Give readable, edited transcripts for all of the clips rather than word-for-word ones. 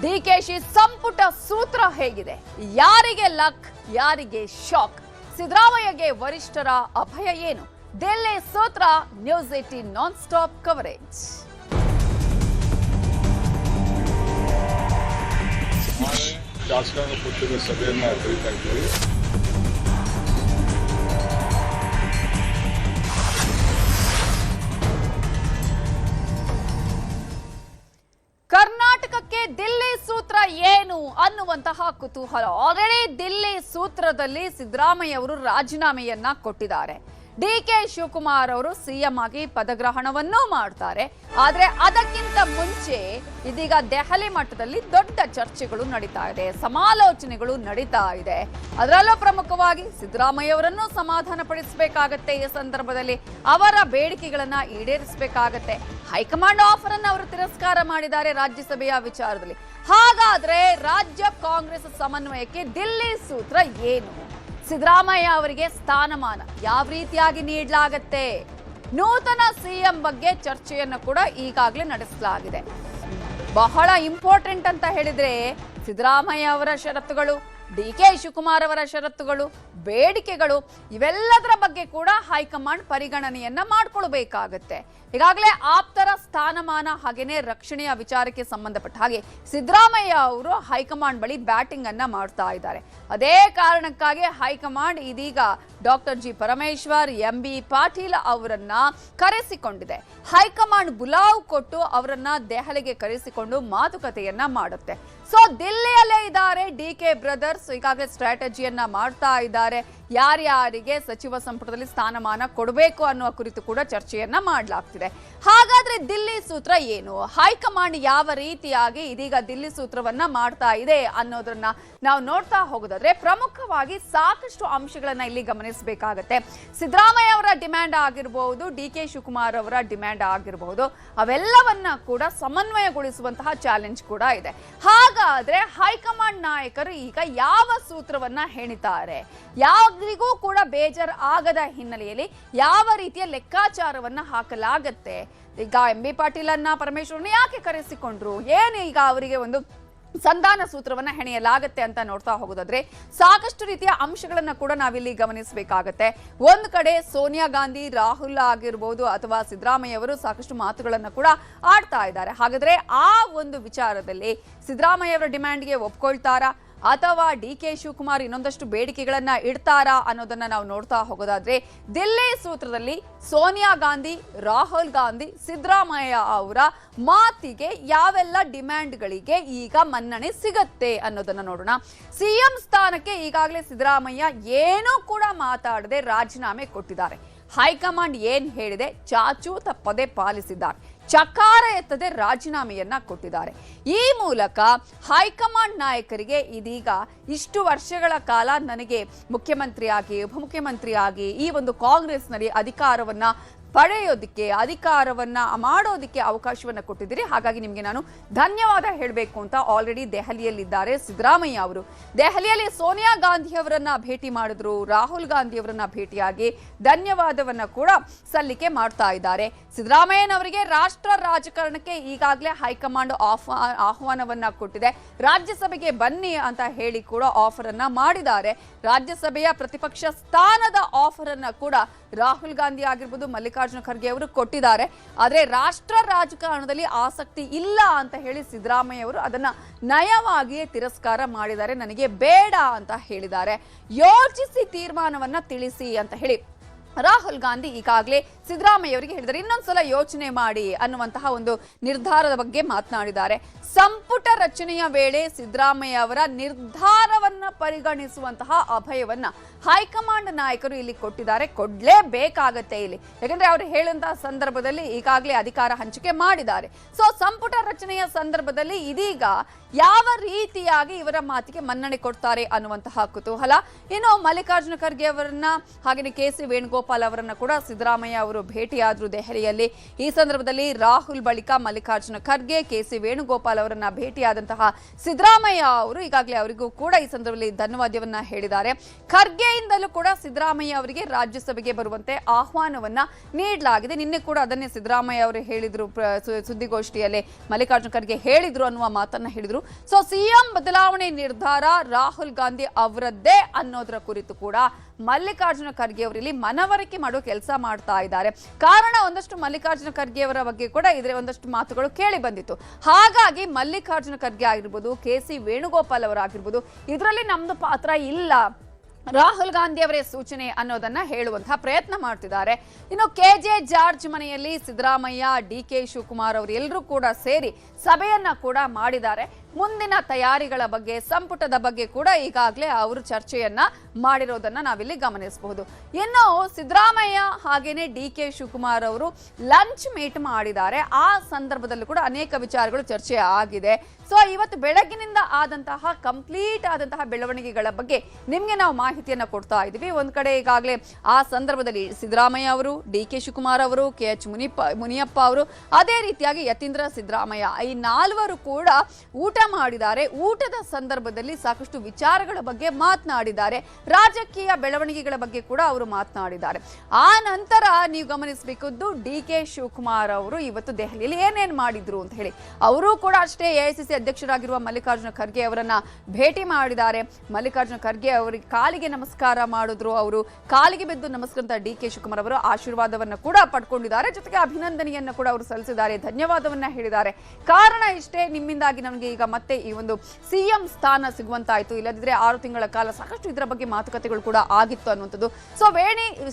ಡಿಕೆಶಿ ಸಂಪುಟ ಸೂತ್ರ ಹೇಗಿದೆ? ಯಾರಿಗೆ ಲಕ್, ಯಾರಿಗೆ ಶಾಕ್? ಸಿದ್ದರಾಮಯ್ಯಗೆ ವರಿಷ್ಠರ ಅಭಯ ಏನು? ದಿಲ್ಲಿ ಸೂತ್ರ. News 18 non stop coverage. ಶಾಸಕಾಂಗ ಪಕ್ಷದ ಸಭೆಯನ್ನ ಕರೀತಾ ಇದ್ದೀವಿ. ಕರ್ನಾಟಕಕ್ಕೆ ದಿಲ್ಲಿ ಸೂತ್ರ ಏನು ಅನ್ನುವಂತಹ ಕುತೂಹಲ. ಆಲ್ರೆಡಿ ದಿಲ್ಲಿ ಸೂತ್ರದಲ್ಲಿ ಸಿದ್ದರಾಮಯ್ಯ ಅವರು ರಾಜೀನಾಮೆಯನ್ನ ಕೊಟ್ಟಿದ್ದಾರೆ. ಡಿಕೆ ಶಿವಕುಮಾರ್ ಅವರು ಸಿಎಂ ಆಗಿ ಪದಗ್ರಹಣವನ್ನೂ ಮಾಡ್ತಾರೆ. ಆದ್ರೆ ಅದಕ್ಕಿಂತ ಮುಂಚೆ ಇದೀಗ ದೆಹಲಿ ಮಟ್ಟದಲ್ಲಿ ದೊಡ್ಡ ಚರ್ಚೆಗಳು ನಡೀತಾ ಇದೆ, ಸಮಾಲೋಚನೆಗಳು ನಡೀತಾ ಇದೆ. ಅದರಲ್ಲೂ ಪ್ರಮುಖವಾಗಿ ಸಿದ್ದರಾಮಯ್ಯ ಅವರನ್ನು ಸಮಾಧಾನ ಪಡಿಸಬೇಕಾಗತ್ತೆ. ಈ ಸಂದರ್ಭದಲ್ಲಿ ಅವರ ಬೇಡಿಕೆಗಳನ್ನ ಈಡೇರಿಸಬೇಕಾಗತ್ತೆ. ಹೈಕಮಾಂಡ್ ಆಫರ್ ಅನ್ನು ಅವರು ತಿರಸ್ಕಾರ ಮಾಡಿದ್ದಾರೆ ರಾಜ್ಯಸಭೆಯ ವಿಚಾರದಲ್ಲಿ. ಹಾಗಾದ್ರೆ ರಾಜ್ಯ ಕಾಂಗ್ರೆಸ್ ಸಮನ್ವಯಕ್ಕೆ ದಿಲ್ಲಿ ಸೂತ್ರ ಏನು? ಸಿದ್ದರಾಮಯ್ಯ ಅವರಿಗೆ ಸ್ಥಾನಮಾನ ಯಾವ ರೀತಿಯಾಗಿ ನೀಡಲಾಗತ್ತೆ? ನೂತನ ಸಿಎಂ ಬಗ್ಗೆ ಚರ್ಚೆಯನ್ನು ಕೂಡ ಈಗಾಗಲೇ ನಡೆಸಲಾಗಿದೆ. ಬಹಳ ಇಂಪಾರ್ಟೆಂಟ್ ಅಂತ ಹೇಳಿದ್ರೆ ಸಿದ್ದರಾಮಯ್ಯ ಅವರ ಷರತ್ತುಗಳು, ಡಿಕೆ ಶಿವಕುಮಾರ್ ಅವರ ಷರತ್ತುಗಳು, ಬೇಡಿಕೆಗಳು, ಇವೆಲ್ಲದರ ಬಗ್ಗೆ ಕೂಡ ಹೈಕಮಾಂಡ್ ಪರಿಗಣನೆಯನ್ನ ಮಾಡಿಕೊಳ್ಬೇಕಾಗತ್ತೆ. ಈಗಾಗಲೇ ಆಪ್ತರ ಸ್ಥಾನಮಾನ ಹಾಗೇನೆ ರಕ್ಷಣೆಯ ವಿಚಾರಕ್ಕೆ ಸಂಬಂಧಪಟ್ಟ ಹಾಗೆ ಸಿದ್ದರಾಮಯ್ಯ ಅವರು ಹೈಕಮಾಂಡ್ ಬಳಿ ಬ್ಯಾಟಿಂಗ್ ಅನ್ನ ಮಾಡ್ತಾ ಇದ್ದಾರೆ. ಅದೇ ಕಾರಣಕ್ಕಾಗಿ ಹೈಕಮಾಂಡ್ ಇದೀಗ doctor G Parameshwar, MB Patil ಅವರನ್ನ ಕರೆಸಿಕೊಂಡಿದೆ. ಹೈಕಮಾಂಡ್ ಬುಲಾವ್ ಕೊಟ್ಟು ಅವರನ್ನ ದೆಹಲಿಗೆ ಕರೆಸಿಕೊಂಡು ಮಾತುಕತೆಯನ್ನ ಮಾಡುತ್ತೆ. ಸೊ ದಿಲ್ಲಿಯಲ್ಲೇ ಇದ್ದಾರೆ ಡಿಕೆ ಬ್ರದರ್ಸ್. ಈಗಾಗಲೇ ಸ್ಟ್ರಾಟಜಿಯನ್ನ ಮಾಡ್ತಾ ಇದ್ದಾರೆ. ಯಾರ್ಯಾರಿಗೆ ಸಚಿವ ಸಂಪುಟದಲ್ಲಿ ಸ್ಥಾನಮಾನ ಕೊಡಬೇಕು ಅನ್ನುವ ಕುರಿತು ಕೂಡ ಚರ್ಚೆಯನ್ನ ಮಾಡಲಾಗ್ತಿದೆ. ಹಾಗಾದ್ರೆ ದಿಲ್ಲಿ ಸೂತ್ರ ಏನು? ಹೈಕಮಾಂಡ್ ಯಾವ ರೀತಿಯಾಗಿ ಇದೀಗ ದಿಲ್ಲಿ ಸೂತ್ರವನ್ನ ಮಾಡ್ತಾ ಇದೆ ಅನ್ನೋದನ್ನ ನಾವು ನೋಡ್ತಾ ಹೋಗೋದಾದ್ರೆ ಪ್ರಮುಖವಾಗಿ ಸಾಕಷ್ಟು ಅಂಶಗಳನ್ನ ಇಲ್ಲಿ ಗಮನಿಸಬೇಕಾಗತ್ತೆ. ಸಿದ್ದರಾಮಯ್ಯ ಅವರ ಡಿಮ್ಯಾಂಡ್ ಆಗಿರಬಹುದು, ಡಿಕೆ ಶಿವಕುಮಾರ್ ಅವರ ಡಿಮ್ಯಾಂಡ್ ಆಗಿರಬಹುದು, ಅವೆಲ್ಲವನ್ನ ಕೂಡ ಸಮನ್ವಯಗೊಳಿಸುವಂತಹ ಚಾಲೆಂಜ್ ಕೂಡ ಇದೆ. ಹಾಗಾದ್ರೆ ಹೈಕಮಾಂಡ್ ನಾಯಕರು ಈಗ ಯಾವ ಸೂತ್ರವನ್ನ ಹೆಣಿತಾರೆ? ಯಾರಿಗೂ ಕೂಡ ಬೇಜಾರು ಆಗದ ಹಿನ್ನೆಲೆಯಲ್ಲಿ ಯಾವ ರೀತಿಯ ಲೆಕ್ಕಾಚಾರವನ್ನ ಹಾಕಲಾಗತ್ತೆ? ಈಗ ಎಂಬಿ ಪಾಟೀಲ್ ಅನ್ನ ಪರಮೇಶ್ವರನ್ನ ಯಾಕೆ ಕರೆಸಿಕೊಂಡ್ರು? ಏನು ಈಗ ಅವರಿಗೆ ಒಂದು ಸಂಧಾನ ಸೂತ್ರವನ್ನ ಹೆಣೆಯಲಾಗತ್ತೆ ಅಂತ ನೋಡ್ತಾ ಹೋಗೋದಾದ್ರೆ ಸಾಕಷ್ಟು ರೀತಿಯ ಅಂಶಗಳನ್ನ ಕೂಡ ನಾವಿಲ್ಲಿ ಗಮನಿಸಬೇಕಾಗತ್ತೆ. ಒಂದು ಕಡೆ ಸೋನಿಯಾ ಗಾಂಧಿ, ರಾಹುಲ್ ಆಗಿರ್ಬೋದು ಅಥವಾ ಸಿದ್ದರಾಮಯ್ಯ ಅವರು ಸಾಕಷ್ಟು ಮಾತುಗಳನ್ನ ಕೂಡ ಆಡ್ತಾ ಇದ್ದಾರೆ. ಹಾಗಾದ್ರೆ ಆ ಒಂದು ವಿಚಾರದಲ್ಲಿ ಸಿದ್ದರಾಮಯ್ಯ ಅವರ ಡಿಮ್ಯಾಂಡ್ಗೆ ಒಪ್ಕೊಳ್ತಾರಾ ಅಥವಾ ಡಿಕೆ ಶಿವಕುಮಾರ್ ಇನ್ನೊಂದಷ್ಟು ಬೇಡಿಕೆಗಳನ್ನ ಇಡ್ತಾರಾ ಅನ್ನೋದನ್ನ ನಾವು ನೋಡ್ತಾ ಹೋಗೋದಾದ್ರೆ ದಿಲ್ಲಿ ಸೂತ್ರದಲ್ಲಿ ಸೋನಿಯಾ ಗಾಂಧಿ, ರಾಹುಲ್ ಗಾಂಧಿ, ಸಿದ್ದರಾಮಯ್ಯ ಅವರ ಮಾತಿಗೆ ಯಾವೆಲ್ಲ ಡಿಮ್ಯಾಂಡ್ಗಳಿಗೆ ಈಗ ಮನ್ನಣೆ ಸಿಗತ್ತೆ ಅನ್ನೋದನ್ನ ನೋಡೋಣ. ಸಿಎಂ ಸ್ಥಾನಕ್ಕೆ ಈಗಾಗಲೇ ಸಿದ್ದರಾಮಯ್ಯ ಏನೂ ಕೂಡ ಮಾತಾಡದೆ ರಾಜೀನಾಮೆ ಕೊಟ್ಟಿದ್ದಾರೆ. ಹೈಕಮಾಂಡ್ ಏನ್ ಹೇಳಿದೆ ಚಾಚೂ ತಪ್ಪದೆ ಪಾಲಿಸಿದ್ದಾರೆ. ಚಕಾರ ಎತ್ತದೆ ರಾಜೀನಾಮೆಯನ್ನ ಕೊಟ್ಟಿದ್ದಾರೆ. ಈ ಮೂಲಕ ಹೈಕಮಾಂಡ್ ನಾಯಕರಿಗೆ ಇದೀಗ ಇಷ್ಟು ವರ್ಷಗಳ ಕಾಲ ನನಗೆ ಮುಖ್ಯಮಂತ್ರಿಯಾಗಿ, ಉಪಮುಖ್ಯಮಂತ್ರಿಯಾಗಿ ಈ ಒಂದು ಕಾಂಗ್ರೆಸ್ನಲ್ಲಿ ಅಧಿಕಾರವನ್ನ ಪಡೆಯೋದಕ್ಕೆ, ಅಧಿಕಾರವನ್ನ ಮಾಡೋದಕ್ಕೆ ಅವಕಾಶವನ್ನ ಕೊಟ್ಟಿದ್ದೀರಿ. ಹಾಗಾಗಿ ನಿಮಗೆ ನಾನು ಧನ್ಯವಾದ ಹೇಳಬೇಕು ಅಂತ ಆಲ್ರೆಡಿ ದೆಹಲಿಯಲ್ಲಿದ್ದಾರೆ ಸಿದ್ದರಾಮಯ್ಯ ಅವರು. ದೆಹಲಿಯಲ್ಲಿ ಸೋನಿಯಾ ಗಾಂಧಿ ಅವರನ್ನ ಭೇಟಿ ಮಾಡಿದ್ರು, ರಾಹುಲ್ ಗಾಂಧಿ ಅವರನ್ನ ಭೇಟಿಯಾಗಿ ಧನ್ಯವಾದವನ್ನ ಕೂಡ ಸಲ್ಲಿಕೆ ಮಾಡ್ತಾ ಇದ್ದಾರೆ. ಸಿದ್ದರಾಮಯ್ಯನವರಿಗೆ ರಾಷ್ಟ್ರ ರಾಜಕಾರಣಕ್ಕೆ ಈಗಾಗಲೇ ಹೈಕಮಾಂಡ್ ಆಹ್ವಾನವನ್ನ ಕೊಟ್ಟಿದೆ. ರಾಜ್ಯಸಭೆಗೆ ಬನ್ನಿ ಅಂತ ಹೇಳಿ ಕೂಡ ಆಫರ್ ಅನ್ನ ಮಾಡಿದ್ದಾರೆ. ರಾಜ್ಯಸಭೆಯ ಪ್ರತಿಪಕ್ಷ ಸ್ಥಾನದ ಆಫರ್ ಅನ್ನ ಕೂಡ ರಾಹುಲ್ ಗಾಂಧಿ ಆಗಿರ್ಬೋದು, ಮಲ್ಲಿಕಾರ್ಜುನ ಖರ್ಗೆ ಅವರು ಕೊಟ್ಟಿದ್ದಾರೆ. ಆದ್ರೆ ರಾಷ್ಟ್ರ ರಾಜಕಾರಣದಲ್ಲಿ ಆಸಕ್ತಿ ಇಲ್ಲ ಅಂತ ಹೇಳಿ ಸಿದ್ದರಾಮಯ್ಯ ಅವರು ಅದನ್ನ ನಯವಾಗಿಯೇ ತಿರಸ್ಕಾರ ಮಾಡಿದ್ದಾರೆ. ನನಗೆ ಬೇಡ ಅಂತ ಹೇಳಿದ್ದಾರೆ. ಯೋಚಿಸಿ ತೀರ್ಮಾನವನ್ನ ತಿಳಿಸಿ ಅಂತ ಹೇಳಿ ರಾಹುಲ್ ಗಾಂಧಿ ಈಗಾಗಲೇ ಸಿದ್ದರಾಮಯ್ಯ ಅವರಿಗೆ ಹೇಳಿದ್ದಾರೆ. ಇನ್ನೊಂದ್ಸಲ ಯೋಚನೆ ಮಾಡಿ ಅನ್ನುವಂತಹ ಒಂದು ನಿರ್ಧಾರದ ಬಗ್ಗೆ ಮಾತನಾಡಿದ್ದಾರೆ. ಸಂಪುಟ ರಚನೆಯ ವೇಳೆ ಸಿದ್ದರಾಮಯ್ಯ ಅವರ ನಿರ್ಧಾರವನ್ನ ಪರಿಗಣಿಸುವಂತಹ ಅಭಯವನ್ನ ಹೈಕಮಾಂಡ್ ನಾಯಕರು ಇಲ್ಲಿ ಕೊಟ್ಟಿದ್ದಾರೆ. ಕೊಡ್ಲೇಬೇಕಾಗತ್ತೆ ಇಲ್ಲಿ, ಯಾಕಂದ್ರೆ ಅವರು ಹೇಳುವಂತಹ ಸಂದರ್ಭದಲ್ಲಿ ಈಗಾಗಲೇ ಅಧಿಕಾರ ಹಂಚಿಕೆ ಮಾಡಿದ್ದಾರೆ. ಸೊ ಸಂಪುಟ ರಚನೆಯ ಸಂದರ್ಭದಲ್ಲಿ ಇದೀಗ ಯಾವ ರೀತಿಯಾಗಿ ಇವರ ಮಾತಿಗೆ ಮನ್ನಣೆ ಕೊಡ್ತಾರೆ ಅನ್ನುವಂತಹ ಕುತೂಹಲ. ಇನ್ನು ಮಲ್ಲಿಕಾರ್ಜುನ ಖರ್ಗೆ ಅವರನ್ನ ಹಾಗೆಯೇ ಕೆ.ಸಿ. ವೇಣುಗೋಪಾಲ್ ಅವರನ್ನ ಕೂಡ ಸಿದ್ದರಾಮಯ್ಯ ಅವರು ಭೇಟಿಯಾದ್ರು ದೆಹಲಿಯಲ್ಲಿ. ಈ ಸಂದರ್ಭದಲ್ಲಿ ರಾಹುಲ್ ಬಳಿಕ ಮಲ್ಲಿಕಾರ್ಜುನ ಖರ್ಗೆ, ಕೆ.ಸಿ. ವೇಣುಗೋಪಾಲ್ ಅವರನ್ನ ಭೇಟಿಯಾದಂತಹ ಸಿದ್ದರಾಮಯ್ಯ ಅವರು ಈಗಾಗಲೇ ಅವರಿಗೂ ಕೂಡ ಈ ಸಂದರ್ಭದಲ್ಲಿ ಅದರಲ್ಲಿ ಧನ್ಯವಾದವನ್ನ ಹೇಳಿದ್ದಾರೆ. ಖರ್ಗೆಯಿಂದಲೂ ಕೂಡ ಸಿದ್ದರಾಮಯ್ಯ ಅವರಿಗೆ ರಾಜ್ಯಸಭೆಗೆ ಬರುವಂತೆ ಆಹ್ವಾನವನ್ನ ನೀಡಲಾಗಿದೆ. ನಿನ್ನೆ ಕೂಡ ಅದನ್ನೇ ಸಿದ್ದರಾಮಯ್ಯ ಅವರು ಹೇಳಿದ್ರು, ಸುದ್ದಿಗೋಷ್ಠಿಯಲ್ಲಿ ಮಲ್ಲಿಕಾರ್ಜುನ ಖರ್ಗೆ ಹೇಳಿದ್ರು ಅನ್ನುವ ಮಾತನ್ನ ಹೇಳಿದ್ರು. ಸೊ ಸಿಎಂ ಬದಲಾವಣೆ ನಿರ್ಧಾರ ರಾಹುಲ್ ಗಾಂಧಿ ಅವರದ್ದೇ ಅನ್ನೋದರ ಕುರಿತು ಕೂಡ ಮಲ್ಲಿಕಾರ್ಜುನ ಖರ್ಗೆ ಅವರಲ್ಲಿ ಮನವರಿಕೆ ಮಾಡುವ ಕೆಲಸ ಮಾಡ್ತಾ ಇದ್ದಾರೆ. ಕಾರಣ ಒಂದಷ್ಟು ಮಲ್ಲಿಕಾರ್ಜುನ ಖರ್ಗೆ ಅವರ ಬಗ್ಗೆ ಕೂಡ ಇದ್ರೆ ಒಂದಷ್ಟು ಮಾತುಗಳು ಕೇಳಿ ಬಂದಿತ್ತು. ಹಾಗಾಗಿ ಮಲ್ಲಿಕಾರ್ಜುನ ಖರ್ಗೆ ಆಗಿರ್ಬೋದು, ಕೆ.ಸಿ. ವೇಣುಗೋಪಾಲ್ ಅವರಾಗಿರ್ಬೋದು, ಇದರಲ್ಲಿ ನಮ್ದು ಪಾತ್ರ ಇಲ್ಲ, ರಾಹುಲ್ ಗಾಂಧಿ ಅವರೇ ಸೂಚನೆ ಅನ್ನೋದನ್ನ ಹೇಳುವಂತಹ ಪ್ರಯತ್ನ ಮಾಡ್ತಿದ್ದಾರೆ. ಇನ್ನು ಕೆ.ಜೆ. ಜಾರ್ಜ್ ಮನೆಯಲ್ಲಿ ಸಿದ್ದರಾಮಯ್ಯ, ಡಿ.ಕೆ. ಶಿವಕುಮಾರ್ ಅವರು ಎಲ್ಲರೂ ಕೂಡ ಸೇರಿ ಸಭೆಯನ್ನ ಕೂಡ ಮಾಡಿದ್ದಾರೆ. ಮುಂದಿನ ತಯಾರಿಗಳ ಬಗ್ಗೆ, ಸಂಪುಟದ ಬಗ್ಗೆ ಕೂಡ ಈಗಾಗಲೇ ಅವರು ಚರ್ಚೆಯನ್ನ ಮಾಡಿರೋದನ್ನ ನಾವಿಲ್ಲಿ ಗಮನಿಸಬಹುದು. ಇನ್ನು ಸಿದ್ದರಾಮಯ್ಯ ಹಾಗೇನೆ ಡಿ.ಕೆ. ಶಿವಕುಮಾರ್ ಅವರು ಲಂಚ್ ಮೀಟ್ ಮಾಡಿದ್ದಾರೆ. ಆ ಸಂದರ್ಭದಲ್ಲೂ ಕೂಡ ಅನೇಕ ವಿಚಾರಗಳು ಚರ್ಚೆ ಆಗಿದೆ. ಸೊ ಇವತ್ತು ಬೆಳಗ್ಗಿನಿಂದ ಆದಂತಹ ಕಂಪ್ಲೀಟ್ ಆದಂತಹ ಬೆಳವಣಿಗೆಗಳ ಬಗ್ಗೆ ನಿಮ್ಗೆ ನಾವು ಮಾಹಿತಿಯನ್ನ ಕೊಡ್ತಾ ಇದ್ದೀವಿ. ಒಂದ್ ಕಡೆ ಈಗಾಗಲೇ ಆ ಸಂದರ್ಭದಲ್ಲಿ ಸಿದ್ದರಾಮಯ್ಯ ಅವರು, ಡಿ.ಕೆ. ಶಿವಕುಮಾರ್ ಅವರು, ಕೆ.ಎಚ್. ಮುನಿಯಪ್ಪ ಅವರು, ಅದೇ ರೀತಿಯಾಗಿ ಯತೀಂದ್ರ ಸಿದ್ದರಾಮಯ್ಯ, ಈ ನಾಲ್ವರು ಕೂಡ ಊಟ ಮಾಡಿದ್ದಾರೆ. ಊಟದ ಸಂದರ್ಭದಲ್ಲಿ ಸಾಕಷ್ಟು ವಿಚಾರಗಳ ಬಗ್ಗೆ ಮಾತನಾಡಿದ್ದಾರೆ. ರಾಜಕೀಯ ಬೆಳವಣಿಗೆಗಳ ಬಗ್ಗೆ ಕೂಡ ಅವರು ಮಾತನಾಡಿದ್ದಾರೆ. ಆ ನಂತರ ನೀವು ಗಮನಿಸಬೇಕದ್ದು ಡಿ.ಕೆ. ಶಿವಕುಮಾರ್ ಅವರು ಇವತ್ತು ದೆಹಲಿಯಲ್ಲಿ ಏನೇನ್ ಮಾಡಿದ್ರು ಅಂತ ಹೇಳಿ. ಅವರು ಕೂಡ ಅಷ್ಟೇ ಎಐಸಿಸಿ ಅಧ್ಯಕ್ಷರಾಗಿರುವ ಮಲ್ಲಿಕಾರ್ಜುನ ಖರ್ಗೆ ಅವರನ್ನ ಭೇಟಿ ಮಾಡಿದ್ದಾರೆ. ಮಲ್ಲಿಕಾರ್ಜುನ ಖರ್ಗೆ ಅವರಿಗೆ ಕಾಲಿಗೆ ನಮಸ್ಕಾರ ಮಾಡಿದ್ರು. ಅವರು ಕಾಲಿಗೆ ಬಿದ್ದು ನಮಸ್ಕಾರ ಡಿ.ಕೆ. ಶಿವಕುಮಾರ್ ಅವರು ಆಶೀರ್ವಾದವನ್ನ ಕೂಡ ಪಡ್ಕೊಂಡಿದ್ದಾರೆ. ಜೊತೆಗೆ ಅಭಿನಂದನೆಯನ್ನ ಕೂಡ ಅವರು ಸಲ್ಲಿಸಿದ್ದಾರೆ, ಧನ್ಯವಾದವನ್ನ ಹೇಳಿದ್ದಾರೆ. ಕಾರಣ ಇಷ್ಟೇ, ನಿಮ್ಮಿಂದಾಗಿ ನಮಗೆ ಈಗ ಮತ್ತೆ ಈ ಒಂದು ಸಿಎಂ ಸ್ಥಾನ ಸಿಗುವಂತಾಯ್ತು, ಇಲ್ಲದಿದ್ರೆ 6 ತಿಂಗಳ ಕಾಲ ಸಾಕಷ್ಟು ಇದರ ಬಗ್ಗೆ ಮಾತುಕತೆಗಳು ಕೂಡ ಆಗಿತ್ತು ಅನ್ನುವಂಥದ್ದು. So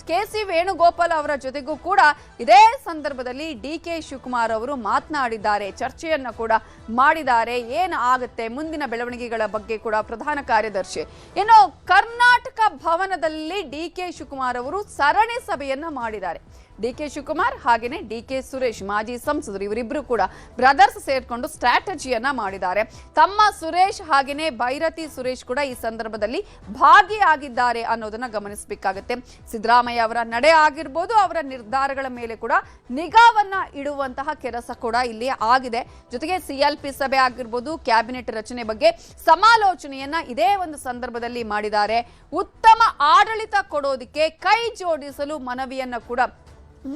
KC. ವೇಣುಗೋಪಾಲ್ ಅವರ ಜೊತೆಗೂ ಕೂಡ ಇದೇ ಸಂದರ್ಭದಲ್ಲಿ ಡಿ.ಕೆ. ಶಿವಕುಮಾರ್ ಅವರು ಮಾತನಾಡಿದ್ದಾರೆ, ಚರ್ಚೆಯನ್ನ ಕೂಡ ಮಾಡಿದ್ದಾರೆ. ಏನು ಆಗುತ್ತೆ ಮುಂದಿನ ಬೆಳವಣಿಗೆಗಳ ಬಗ್ಗೆ ಕೂಡ ಪ್ರಧಾನ ಕಾರ್ಯದರ್ಶಿ. ಇನ್ನು ಕರ್ನಾಟಕ ಭವನದಲ್ಲಿ ಡಿ.ಕೆ. ಶಿವಕುಮಾರ್ ಅವರು ಸರಣಿ ಸಭೆಯನ್ನ ಮಾಡಿದ್ದಾರೆ. ಡಿ.ಕೆ. ಶಿವಕುಮಾರ್ ಹಾಗೇನೆ ಡಿ.ಕೆ. ಸುರೇಶ್ ಮಾಜಿ ಸಂಸದರು ಇವರಿಬ್ರು ಕೂಡ ಬ್ರದರ್ಸ್ ಸೇರ್ಕೊಂಡು ಸ್ಟ್ರಾಟಜಿಯನ್ನ ಮಾಡಿದ್ದಾರೆ. ತಮ್ಮ ಸುರೇಶ್ ಹಾಗೇನೆ ಭೈರತಿ ಸುರೇಶ್ ಕೂಡ ಈ ಸಂದರ್ಭದಲ್ಲಿ ಭಾಗಿಯಾಗಿದ್ದಾರೆ ಅನ್ನೋದನ್ನ ಗಮನಿಸಬೇಕಾಗುತ್ತೆ. ಸಿದ್ದರಾಮಯ್ಯ ಅವರ ನಡೆ ಆಗಿರ್ಬೋದು, ಅವರ ನಿರ್ಧಾರಗಳ ಮೇಲೆ ಕೂಡ ನಿಗಾವನ್ನ ಇಡುವಂತಹ ಕೆಲಸ ಕೂಡ ಇಲ್ಲಿ ಆಗಿದೆ. ಜೊತೆಗೆ ಸಿಎಲ್ಪಿ ಸಭೆ ಆಗಿರ್ಬೋದು, ಕ್ಯಾಬಿನೆಟ್ ರಚನೆ ಬಗ್ಗೆ ಸಮಾಲೋಚನೆಯನ್ನ ಇದೇ ಒಂದು ಸಂದರ್ಭದಲ್ಲಿ ಮಾಡಿದ್ದಾರೆ. ಉತ್ತಮ ಆಡಳಿತ ಕೊಡೋದಕ್ಕೆ ಕೈ ಜೋಡಿಸಲು ಮನವಿಯನ್ನ ಕೂಡ